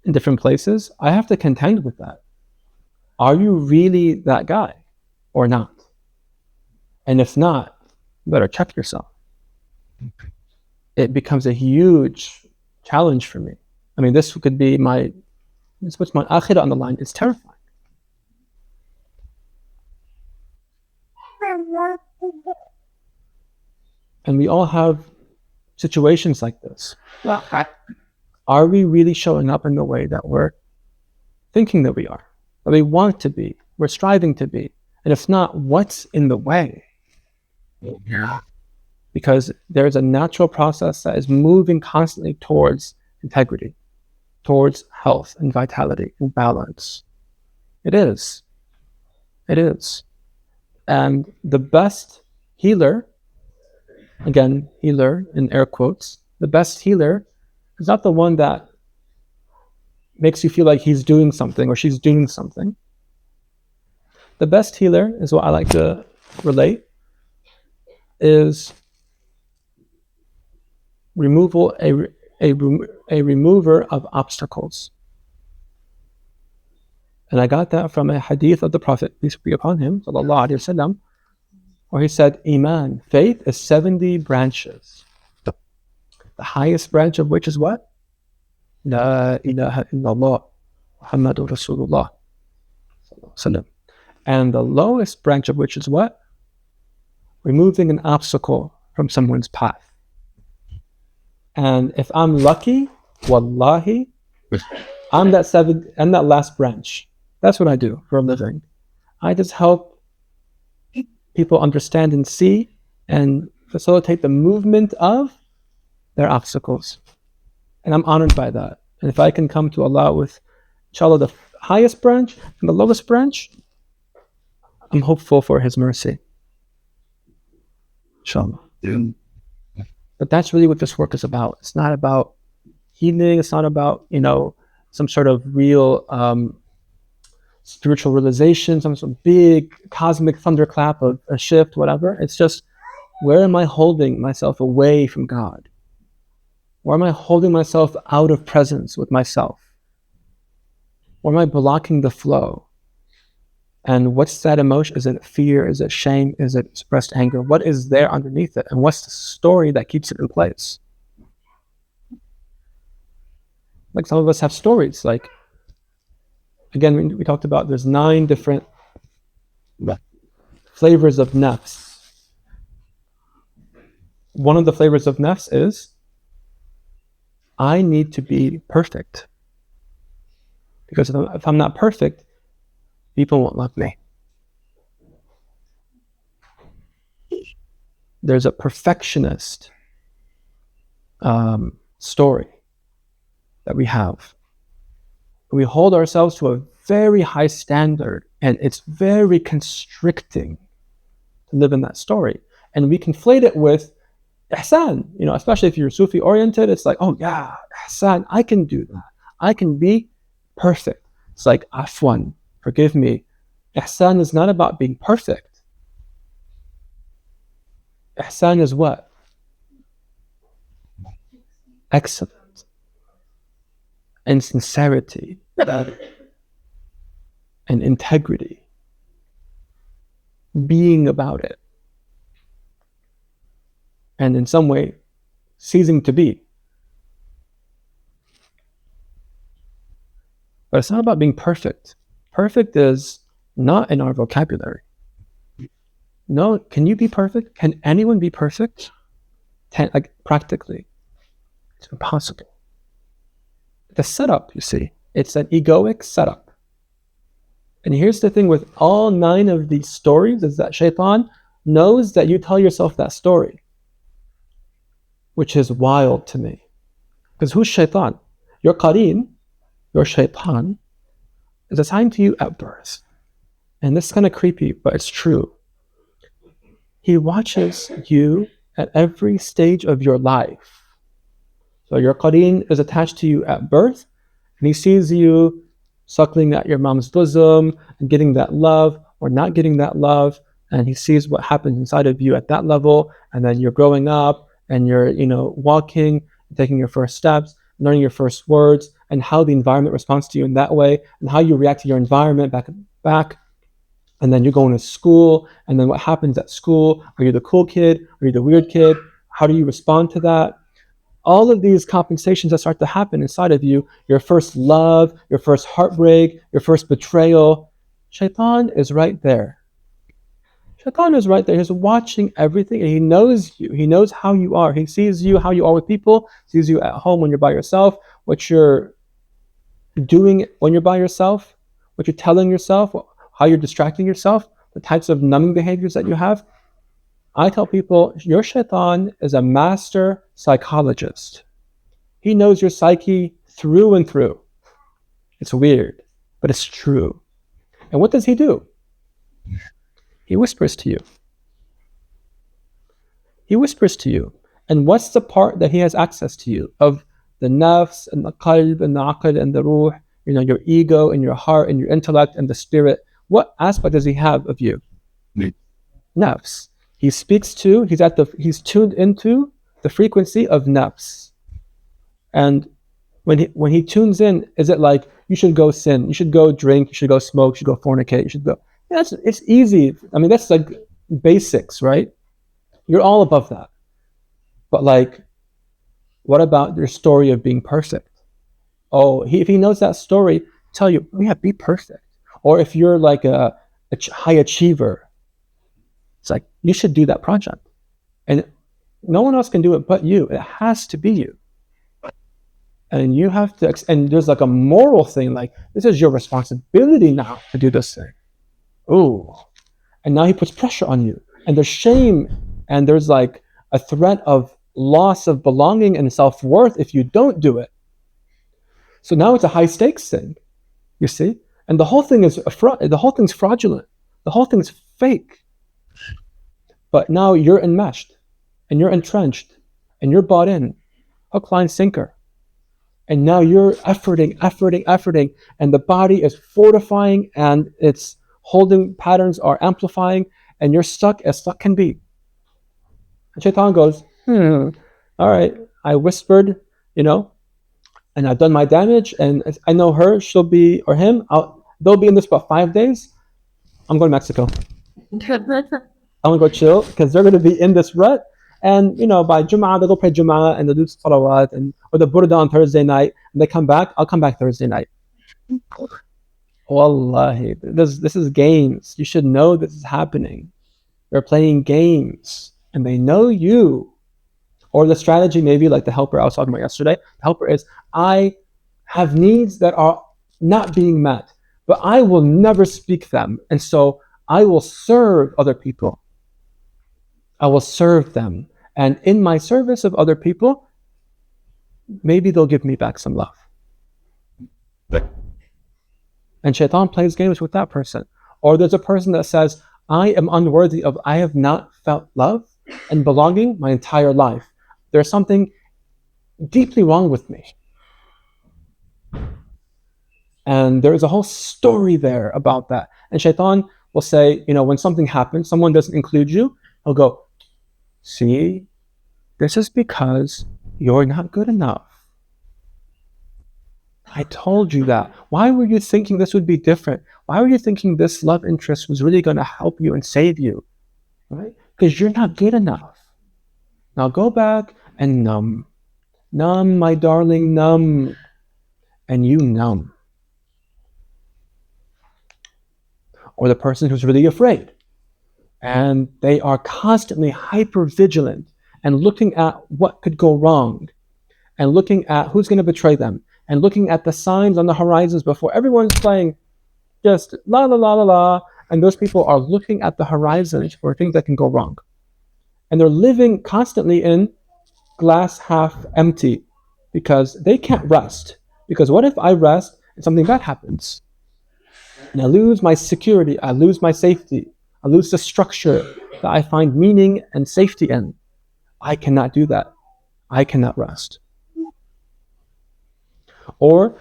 A: in different places, I have to contend with that. Are you really that guy or not? And if not, you better check yourself. It becomes a huge challenge for me. I mean, this could be this puts my akhirah on the line. It's terrifying. And we all have situations like this. Are we really showing up in the way that we're thinking that we are, that we want to be, we're striving to be? And if not, what's in the way? Yeah. Because there's a natural process that is moving constantly towards integrity, towards health and vitality and balance. It is. It is. And the best healer, again, healer in air quotes, the best healer is not the one that makes you feel like he's doing something or she's doing something. The best healer is what I like to relate is a remover of obstacles. And I got that from a hadith of the Prophet, peace be upon him, sallallahu alaihi wasallam, where he said, Iman, faith is 70 branches. The The highest branch of which is what? La ilaha illallah, Muhammadur Rasulullah. And the lowest branch of which is what? Removing an obstacle from someone's path. And if I'm lucky, wallahi, I'm that last branch. That's what I do for a living. I just help people understand and see and facilitate the movement of their obstacles. And I'm honored by that. And if I can come to Allah with, inshallah, the highest branch and the lowest branch, I'm hopeful for His mercy. Inshallah. But that's really what this work is about. It's not about healing. It's not about, some sort of real spiritual realization, some sort of big cosmic thunderclap of a shift, whatever. It's just, where am I holding myself away from God? Where am I holding myself out of presence with myself? Where am I blocking the flow? And what's that emotion? Is it fear? Is it shame? Is it suppressed anger? What is there underneath it? And what's the story that keeps it in place? Like some of us have stories. Like, again, we talked about there's 9 different flavors of nafs. One of the flavors of nafs is, I need to be perfect. Because if I'm not perfect, people won't love me. There's a perfectionist story that we have. We hold ourselves to a very high standard, and it's very constricting to live in that story. And we conflate it with ihsan, especially if you're Sufi oriented. It's like, oh yeah, ihsan, I can do that. I can be perfect. It's like, afwan, forgive me. Ihsan is not about being perfect. Ihsan is what? Excellent. And sincerity. And integrity. Being about it. And in some way, ceasing to be. But it's not about being perfect. Perfect is not in our vocabulary. No, can you be perfect? Can anyone be perfect? Practically. It's impossible. The setup, you see, it's an egoic setup. And here's the thing with all 9 of these stories is that shaitan knows that you tell yourself that story, which is wild to me. Because who's shaitan? Your qareen, your shaitan, is assigned to you at birth. And this is kind of creepy, but it's true. He watches you at every stage of your life. So your qareen is attached to you at birth, and he sees you suckling at your mom's bosom and getting that love or not getting that love, and he sees what happens inside of you at that level, and then you're growing up and you're walking, taking your first steps, learning your first words, and how the environment responds to you in that way, and how you react to your environment back. And then you're going to school, and then what happens at school? Are you the cool kid? Are you the weird kid? How do you respond to that? All of these compensations that start to happen inside of you, your first love, your first heartbreak, your first betrayal, shaitan is right there. Shaitan is right there. He's watching everything, and he knows you. He knows how you are. He sees you, how you are with people, sees you at home when you're by yourself, what you're doing when you're by yourself, what you're telling yourself, how you're distracting yourself, the types of numbing behaviors that you have. I tell people, your shaitan is a master psychologist. He knows your psyche through and through. It's weird, but it's true. And what does he do? He whispers to you. He whispers to you. And what's the part that he has access to you of the nafs and the qalb and the aql and the ruh, your ego and your heart and your intellect and the spirit? What aspect does he have of you? Nafs. He speaks to, he's tuned into the frequency of nafs. And when he tunes in, is it like, you should go sin, you should go drink, you should go smoke, you should go fornicate, you should go. Yeah, it's easy. I mean, that's like basics, right? You're all above that. But like, What about your story of being perfect? Oh, if he knows that story, tell you, yeah, be perfect. Or if you're like a high achiever, it's like, you should do that project. And no one else can do it but you. It has to be you. And you have to, and there's like a moral thing, like, this is your responsibility now to do this thing. Ooh. And now he puts pressure on you. And there's shame, and there's like a threat of loss of belonging and self-worth if you don't do it. So now it's a high stakes thing, you see? And the whole thing is the whole thing's fraudulent. The whole thing's fake. But now you're enmeshed, and you're entrenched, and you're bought in, hook, line, sinker. And now you're efforting, and the body is fortifying, and its holding patterns are amplifying, and you're stuck as stuck can be. And Shaitan goes, all right, I whispered, and I've done my damage, and I know her, she'll be, or him, they'll be in this about 5 days. I'm going to Mexico. I'm going to go chill, because they're going to be in this rut. And, by Jum'ah, they'll go pray Jum'ah, and they'll do salawat, or the Burda on Thursday night, and they come back, I'll come back Thursday night. Wallahi, this is games. You should know this is happening. They're playing games, and they know you. Or the strategy, maybe like the helper I was talking about yesterday. The helper is, I have needs that are not being met, but I will never speak them. And so I will serve other people. I will serve them. And in my service of other people, maybe they'll give me back some love. And Shaitan plays games with that person. Or there's a person that says, I am unworthy of, I have not felt love and belonging my entire life. There's something deeply wrong with me. And there's a whole story there about that. And Shaitan will say, when something happens, someone doesn't include you, he'll go, see, this is because you're not good enough. I told you that. Why were you thinking this would be different? Why were you thinking this love interest was really going to help you and save you? Right? Because you're not good enough. Now go back and numb. Numb, my darling, numb. And you numb. Or the person who's really afraid. And they are constantly hyper vigilant and looking at what could go wrong. And looking at who's going to betray them. And looking at the signs on the horizons before everyone's playing just la la la la la. And those people are looking at the horizons for things that can go wrong. And they're living constantly in glass half empty because they can't rest. Because what if I rest and something bad happens? And I lose my security, I lose my safety, I lose the structure that I find meaning and safety in. I cannot do that. I cannot rest. Or,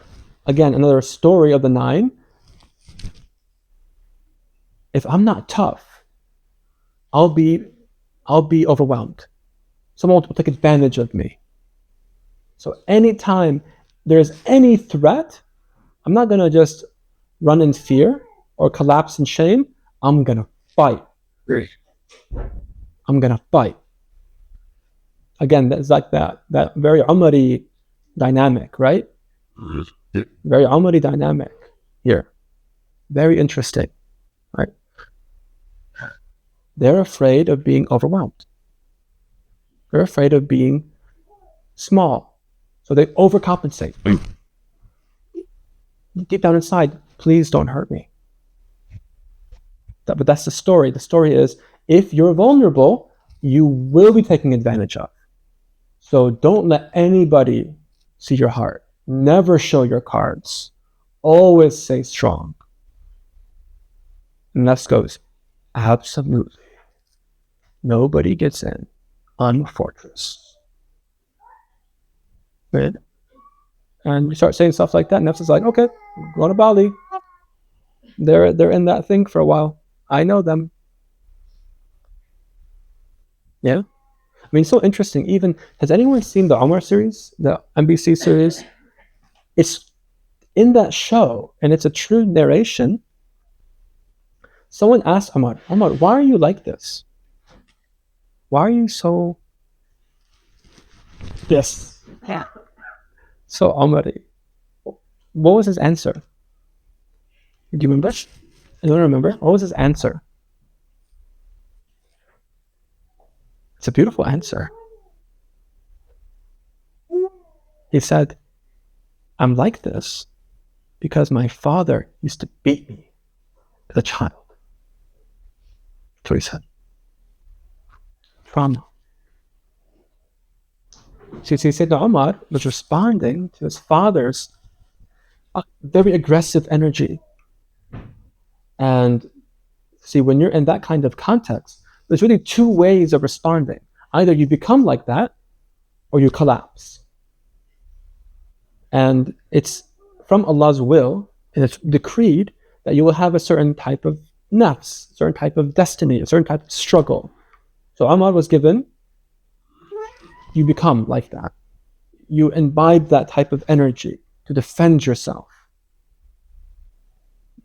A: again, another story of the 9. If I'm not tough, I'll be overwhelmed. Someone will take advantage of me. So anytime there's any threat, I'm not going to just run in fear or collapse in shame. I'm going to fight. I'm going to fight. Again, that's like that very Umari dynamic, right? Very Umari dynamic here. Very interesting, right? They're afraid of being overwhelmed. They're afraid of being small. So they overcompensate. Deep down inside, please don't hurt me. But that's the story. The story is, if you're vulnerable, you will be taken advantage of. So don't let anybody see your heart. Never show your cards. Always stay strong. And Nafs goes, absolutely. Nobody gets in on fortress. Right? And you start saying stuff like that, Nafs is like, okay, go to Bali. They're in that thing for a while. I know them. Yeah? I mean, it's so interesting. Even, has anyone seen the Omar series? The NBC series? It's in that show, and it's a true narration. Someone asked Omar, why are you like this? Why are you so this?
B: Yeah.
A: So Omari, what was his answer? Do you remember? Anyone remember? What was his answer? It's a beautiful answer. He said, I'm like this because my father used to beat me as a child. That's what he said. Trauma. See, Sayyidina Umar was responding to his father's very aggressive energy. And see, when you're in that kind of context, there's really two ways of responding. Either you become like that, or you collapse. And it's from Allah's will, and it's decreed that you will have a certain type of nafs, a certain type of destiny, a certain type of struggle. So Umar was given, you become like that. You imbibe that type of energy to defend yourself.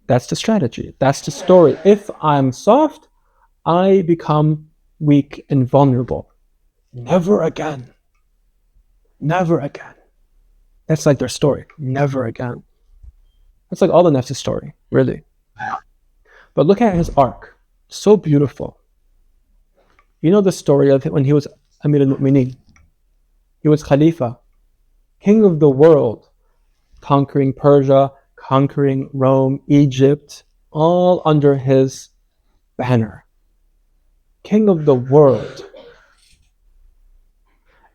A: That's the strategy. That's the story. If I'm soft, I become weak and vulnerable. Never again. Never again. That's like their story. Never again. That's like all the Nafs' story, really. But look at his arc. So beautiful. You know the story of when he was Amir al-Mu'mineen. He was Khalifa, king of the world, conquering Persia, conquering Rome, Egypt, all under his banner. King of the world.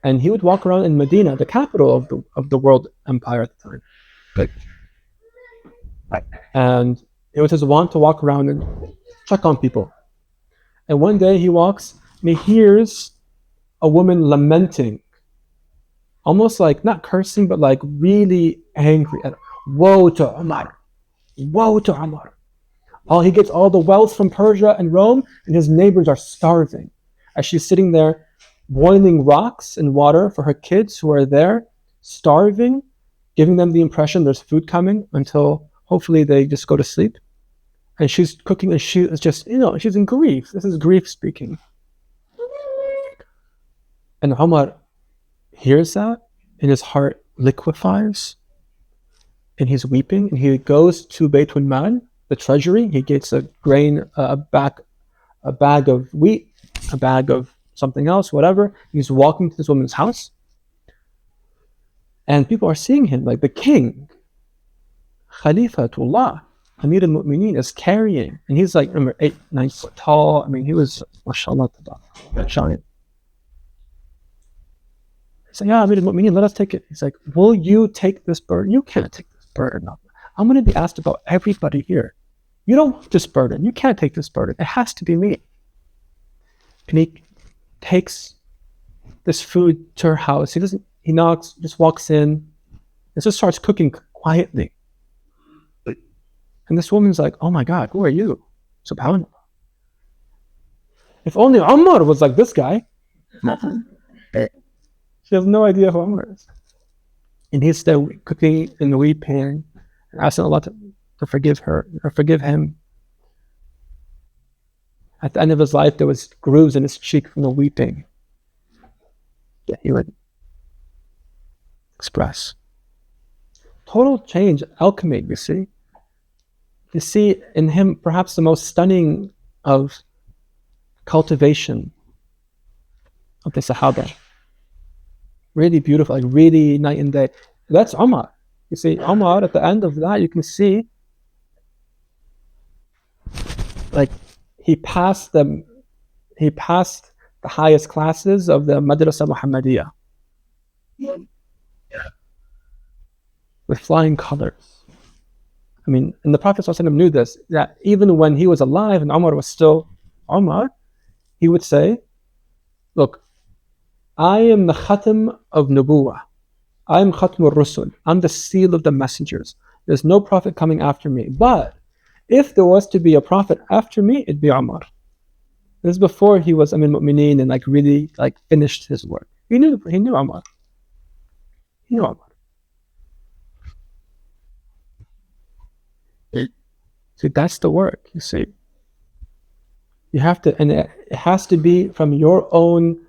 A: And he would walk around in Medina, the capital of the world empire at the time. And it was his wont to walk around and check on people. And one day he walks and he hears a woman lamenting, almost like not cursing, but like really angry. Woe to Umar! Woe to Umar! He gets all the wealth from Persia and Rome, and his neighbors are starving. As she's sitting there boiling rocks and water for her kids who are there, starving, giving them the impression there's food coming until hopefully they just go to sleep. And she's cooking and she is just, she's in grief. This is grief speaking. And Umar hears that and his heart liquefies and he's weeping and he goes to Baytul Mal, the treasury. He gets a bag of wheat, a bag of something else, whatever. He's walking to this woman's house and people are seeing him like the king, Khalifatullah, Amir al-Mu'mineen is carrying, and he's like, remember, 8-9 foot tall. I mean, he was, mashallah, giant. He's like, yeah, Amir al-Mu'mineen, let us take it. He's like, will you take this burden? You can't take this burden. I'm going to be asked about everybody here. You don't want this burden. You can't take this burden. It has to be me. And he takes this food to her house. He knocks, just walks in, and just starts cooking quietly. And this woman's like, oh my God, who are you? SubhanAllah. If only Umar was like this guy. She has no idea who Umar is. And he's still cooking and weeping and asking Allah to forgive her or forgive him. At the end of his life, there was grooves in his cheek from the weeping that he would express. Total change, alchemy, you see. You see in him perhaps the most stunning of cultivation of the Sahaba. Really beautiful, like really night and day. That's Umar. You see, Umar, at the end of that, you can see like he passed the highest classes of the Madrasa Muhammadiyah. With flying colors. I mean, and the Prophet ﷺ knew this, that even when he was alive and Umar was still Umar, he would say, look, I am the khatam of Nubuwah. I am khatmul rusul. I'm the seal of the messengers. There's no prophet coming after me. But if there was to be a prophet after me, it'd be Umar. This is before he was Amir al-Mu'mineen and really finished his work. He knew Umar. He knew Umar. See, that's the work, you see. You have to, and it has to be from your own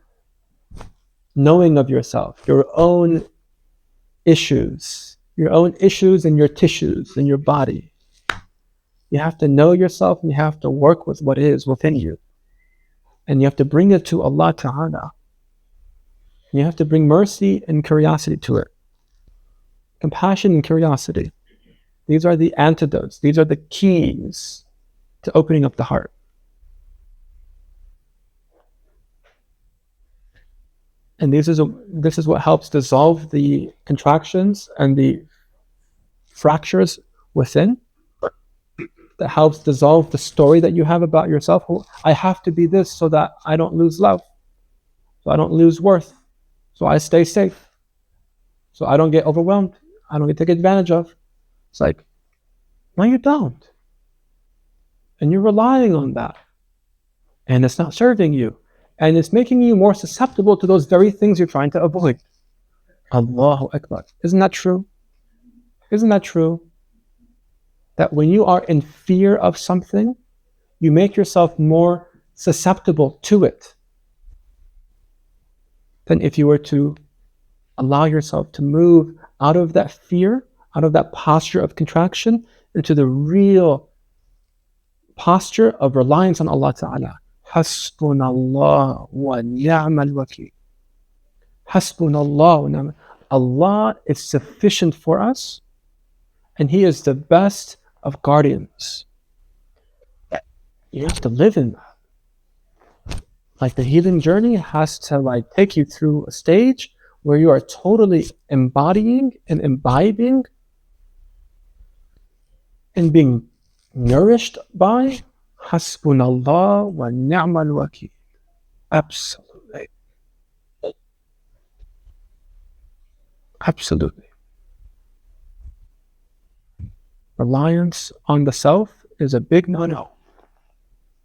A: knowing of yourself, your own issues, in your tissues, in your body. You have to know yourself and you have to work with what is within you. And you have to bring it to Allah Ta'ala. You have to bring mercy and curiosity to it. Compassion and curiosity. These are the antidotes. These are the keys to opening up the heart. And this is what helps dissolve the contractions and the fractures within. That helps dissolve the story that you have about yourself. I have to be this so that I don't lose love, so I don't lose worth, so I stay safe, so I don't get overwhelmed, I don't get taken advantage of. It's like, no, you don't. And you're relying on that. And it's not serving you. And it's making you more susceptible to those very things you're trying to avoid. Allahu Akbar. Isn't that true? Isn't that true? That when you are in fear of something, you make yourself more susceptible to it than if you were to allow yourself to move out of that fear, out of that posture of contraction, into the real posture of reliance on Allah Ta'ala. Hasbunallah wa ni'mal wakeel. Hasbunallah wa ni'mal. Allah is sufficient for us, and He is the best of guardians. You have to live in that. Like the healing journey has to take you through a stage where you are totally embodying and imbibing and being nourished by Hasbunallah wa ni'mal wakeel. Absolutely. Absolutely. Reliance on the self is a big no-no.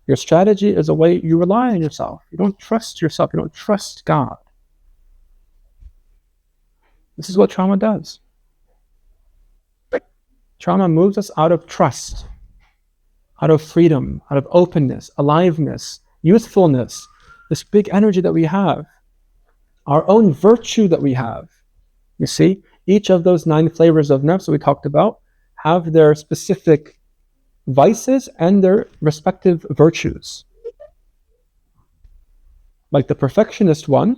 A: Your strategy is a way you rely on yourself. You don't trust yourself. You don't trust God. This is what trauma does. Trauma moves us out of trust, out of freedom, out of openness, aliveness, youthfulness, this big energy that we have, our own virtue that we have. You see, each of those 9 flavors of nafs that we talked about have their specific vices and their respective virtues. Like the perfectionist one,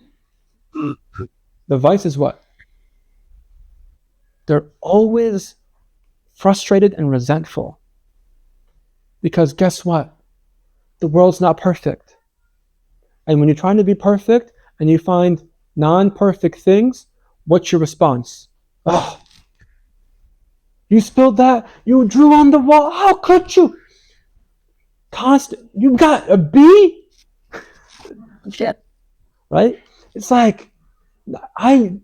A: the vice is what? They're always frustrated and resentful. Because guess what? The world's not perfect. And when you're trying to be perfect and you find non-perfect things, what's your response? Oh, you spilled that? You drew on the wall? How could you? You got a B? Shit. Right? It's like, I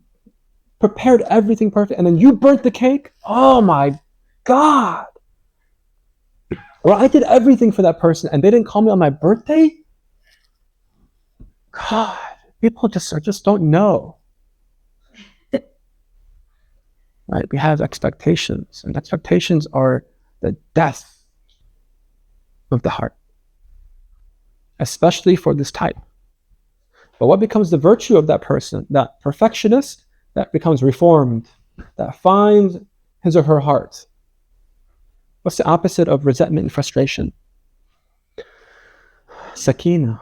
A: prepared everything perfect and then you burnt the cake? Oh my God. Or I did everything for that person and they didn't call me on my birthday? God, people just don't know. Right? We have expectations, and expectations are the death of the heart, especially for this type. But what becomes the virtue of that person, that perfectionist, that becomes reformed, that finds his or her heart? What's the opposite of resentment and frustration? Sakina.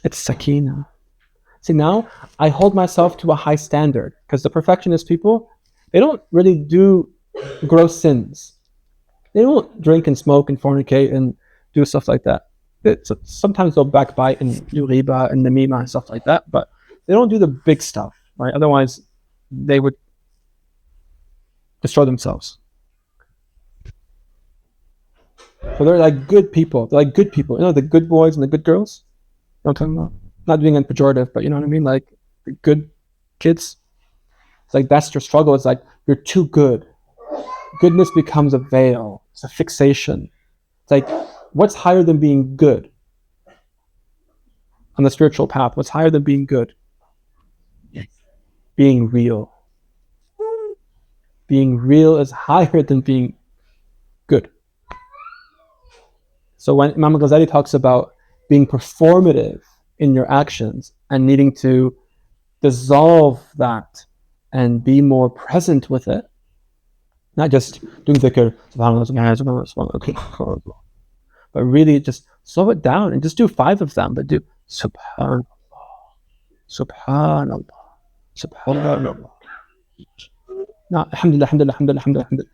A: It's sakina. See, now I hold myself to a high standard because the perfectionist people, they don't really do gross sins. They don't drink and smoke and fornicate and do stuff like that. Sometimes they'll backbite and do riba and namima and stuff like that, but they don't do the big stuff, right? Otherwise, they would destroy themselves. So they're like good people. They're like good people. You know, the good boys and the good girls? You know what I'm talking about? Not being pejorative, but you know what I mean? Like the good kids. It's like that's your struggle. It's like you're too good. Goodness becomes a veil. It's a fixation. It's like, what's higher than being good? On the spiritual path, what's higher than being good? Being real. Being real is higher than being good. So when Imam Ghazali talks about being performative in your actions and needing to dissolve that and be more present with it. Not just doing dhikr, subhanallah, subhanallah, subhanallah, subhanallah, but really just slow it down and just do 5 of them, but do subhanallah, subhanallah, subhanallah. No, alhamdulillah, alhamdulillah, alhamdulillah, alhamdulillah,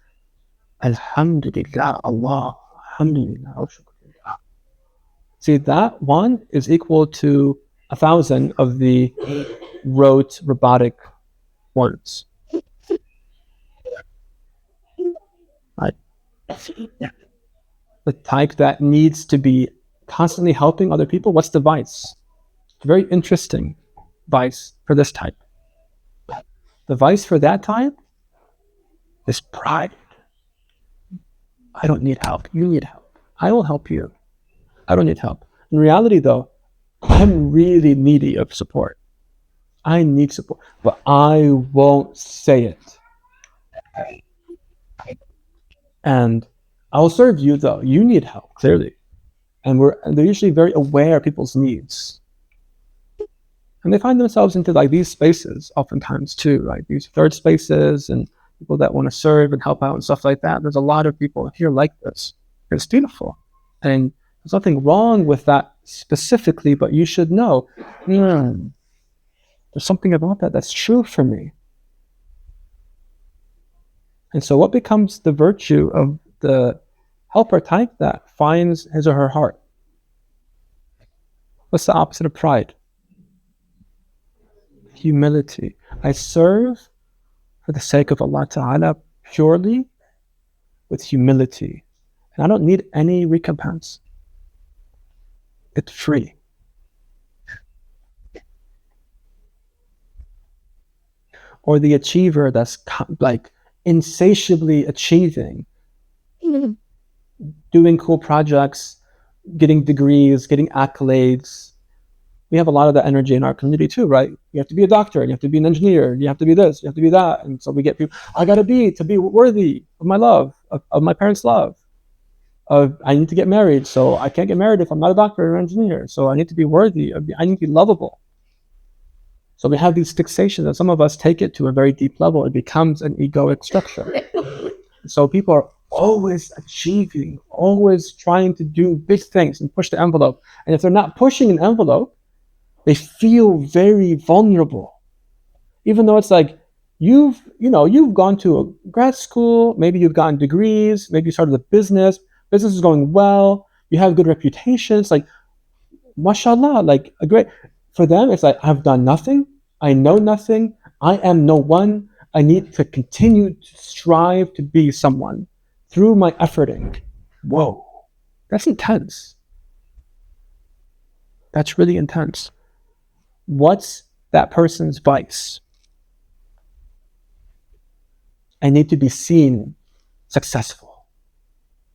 A: alhamdulillah, Allah, alhamdulillah, alhamdulillah. See, that one is equal to 1,000 of the rote, robotic ones. Right? The type that needs to be constantly helping other people. What's the vice? It's a very interesting vice for this type. The vice for that type is pride. I don't need help. You need help. I will help you. I don't need help. In reality, though, I'm really needy of support. I need support, but I won't say it. And I'll serve you, though. You need help, clearly. And they're usually very aware of people's needs. And they find themselves into like these spaces oftentimes too, right? These third spaces and people that want to serve and help out and stuff like that. There's a lot of people here like this. It's beautiful. And there's nothing wrong with that specifically, but you should know, there's something about that that's true for me. And so what becomes the virtue of the helper type that finds his or her heart? What's the opposite of pride? Humility. I serve for the sake of Allah Ta'ala purely with humility. And I don't need any recompense. It's free. Or the achiever that's like insatiably achieving, doing cool projects, getting degrees, getting accolades. We have a lot of that energy in our community too, right? You have to be a doctor, and you have to be an engineer, you have to be this, you have to be that. And so we get people, I gotta be to be worthy of my love, of my parents' love. I need to get married, so I can't get married if I'm not a doctor or an engineer. So I need to be worthy, I need to be lovable. So we have these fixations, and some of us take it to a very deep level. It becomes an egoic structure. So people are always achieving, always trying to do big things and push the envelope. And if they're not pushing an envelope, they feel very vulnerable. Even though it's like, you've gone to a grad school, maybe you've gotten degrees, maybe you started a business is going well, you have a good reputation. It's like, mashallah, like a great, for them, it's like, I've done nothing, I know nothing, I am no one, I need to continue to strive to be someone through my efforting. Whoa, that's intense. That's really intense. What's that person's vice? I need to be seen successful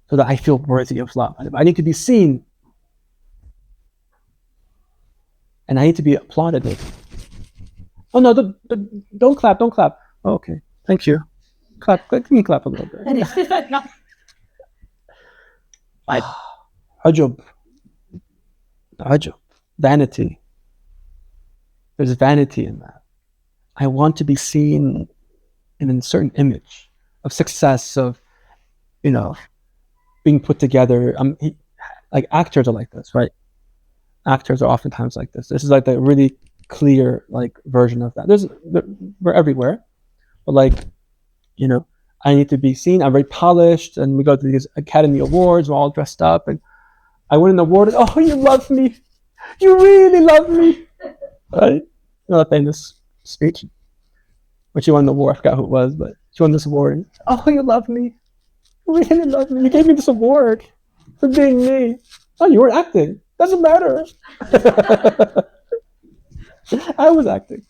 A: so that I feel worthy of love. I need to be seen, and I need to be applauded. Oh no, don't clap, don't clap. Oh, okay, thank you. Clap, give me a clap a little bit. Ujub, vanity. There's vanity in that. I want to be seen in a certain image of success, of, being put together. Like actors are like this, right? Actors are oftentimes like this. This is like the really clear like version of that. We're everywhere, but like, I need to be seen. I'm very polished, and we go to these Academy Awards. We're all dressed up, and I win an award. And, oh, you love me. You really love me. Right? That famous speech. When she won the award, I forgot who it was, but she won this award. Oh, you love me. You really love me. You gave me this award for being me. Oh, you weren't acting. Doesn't matter. I was acting.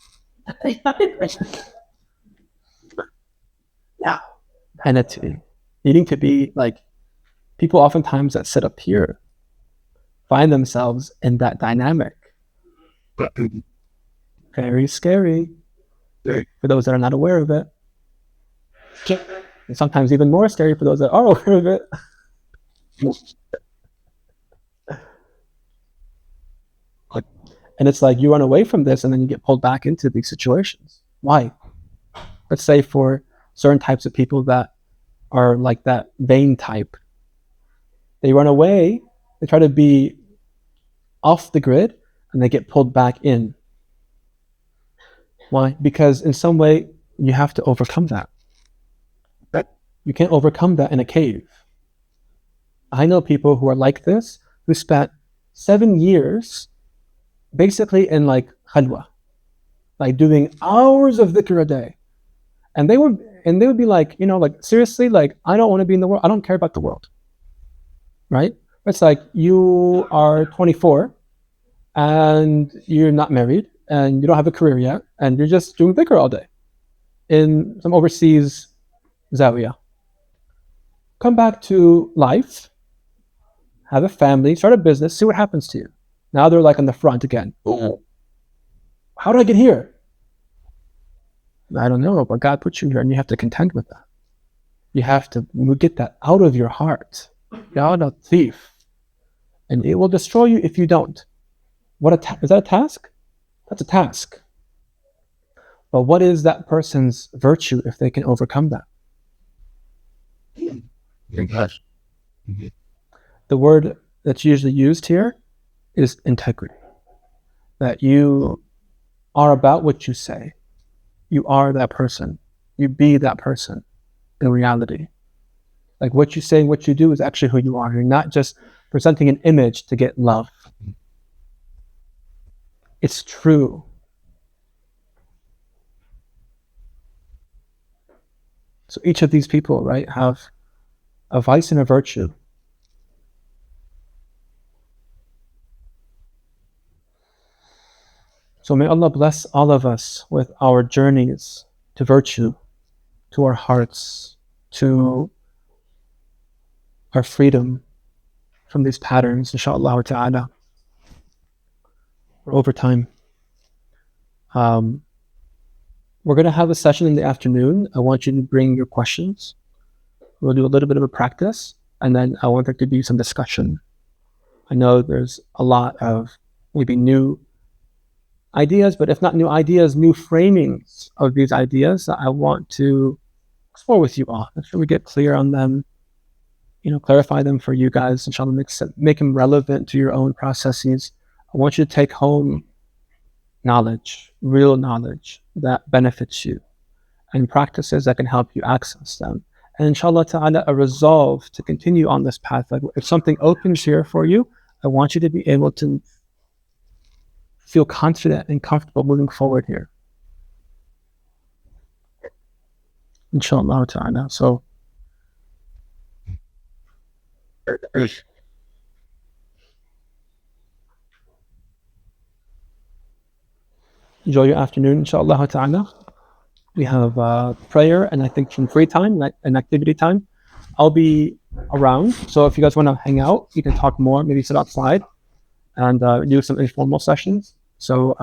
A: Yeah. Vanity. Needing to be like, people oftentimes that sit up here find themselves in that dynamic. Very scary for those that are not aware of it. And sometimes even more scary for those that are aware of it. And it's like you run away from this and then you get pulled back into these situations. Why? let's say for certain types of people that are like that vain type, they run away, they try to be off the grid, and they get pulled back in. Why? Because in some way, you have to overcome that. You can't overcome that in a cave. I know people who are like this, who spent 7 years basically in like khalwa, like doing hours of dhikr a day. And they would be like, like seriously, like I don't want to be in the world. I don't care about the world. Right? It's like you are 24 and you're not married and you don't have a career yet and you're just doing dhikr all day in some overseas zawiya. Come back to life, have a family, start a business, see what happens to you. Now they're like on the front again. Ooh. How did I get here? I don't know, but God put you here and you have to contend with that. You have to get that out of your heart. You're not a thief. And it will destroy you if you don't. Is that a task? That's a task. But what is that person's virtue if they can overcome that? The word that's usually used here is integrity. That you are about what you say. You are that person. You be that person in reality. Like what you say and what you do is actually who you are. You're not just presenting an image to get love. It's true. So each of these people, right, have a vice and a virtue. So may Allah bless all of us with our journeys to virtue, to our hearts, to our freedom from these patterns, inshaAllah ta'ala. We're over time. We're going to have a session in the afternoon. I want you to bring your questions. We'll do a little bit of a practice, and then I want there to be some discussion. I know there's a lot of maybe new ideas, but if not new ideas, new framings of these ideas that I want to explore with you all. Make sure we get clear on them, clarify them for you guys, inshallah, make them relevant to your own processes. I want you to take home knowledge, real knowledge that benefits you, and practices that can help you access them. And inshallah ta'ala, a resolve to continue on this path. Like if something opens here for you, I want you to be able to feel confident and comfortable moving forward here. Inshallah ta'ala. So enjoy your afternoon, inshallah ta'ala. We have prayer and I think some free time and activity time. I'll be around, so if you guys want to hang out, you can talk more, maybe sit outside and do some informal sessions. So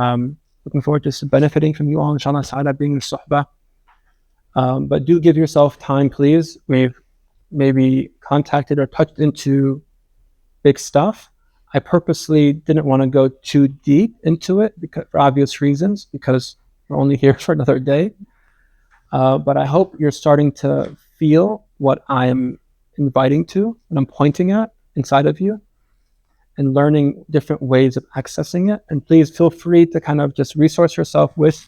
A: looking forward to benefiting from you all, inshallah ta'ala, being in suhbah. But do give yourself time, please. We've maybe contacted or touched into big stuff. I purposely didn't want to go too deep into it for obvious reasons, because we're only here for another day. But I hope you're starting to feel what I'm inviting to, what I'm pointing at inside of you, and learning different ways of accessing it. And please feel free to kind of just resource yourself with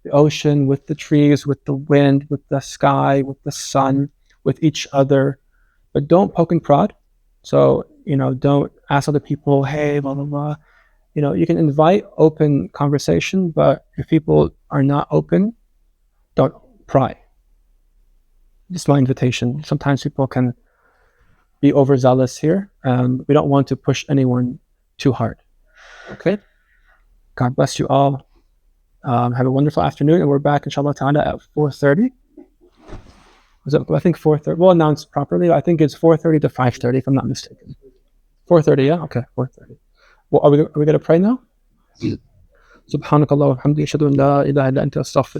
A: the ocean, with the trees, with the wind, with the sky, with the sun, with each other. But don't poke and prod. So, don't ask other people, hey, blah, blah, blah. You can invite open conversation, but if people are not open, don't pry. Just my invitation. Sometimes people can be overzealous here. We don't want to push anyone too hard. Okay? God bless you all. Have a wonderful afternoon, and we're back, inshallah ta'ala, at 4:30. I think 4:30. We'll announce properly. I think it's 4:30 to 5:30, if I'm not mistaken. 4:30, yeah? Okay, 4:30. Well, are we going to pray now? Subhanakallah wa bihamdihi, ashhadu an la ilaha illa anta, astaghfiruka.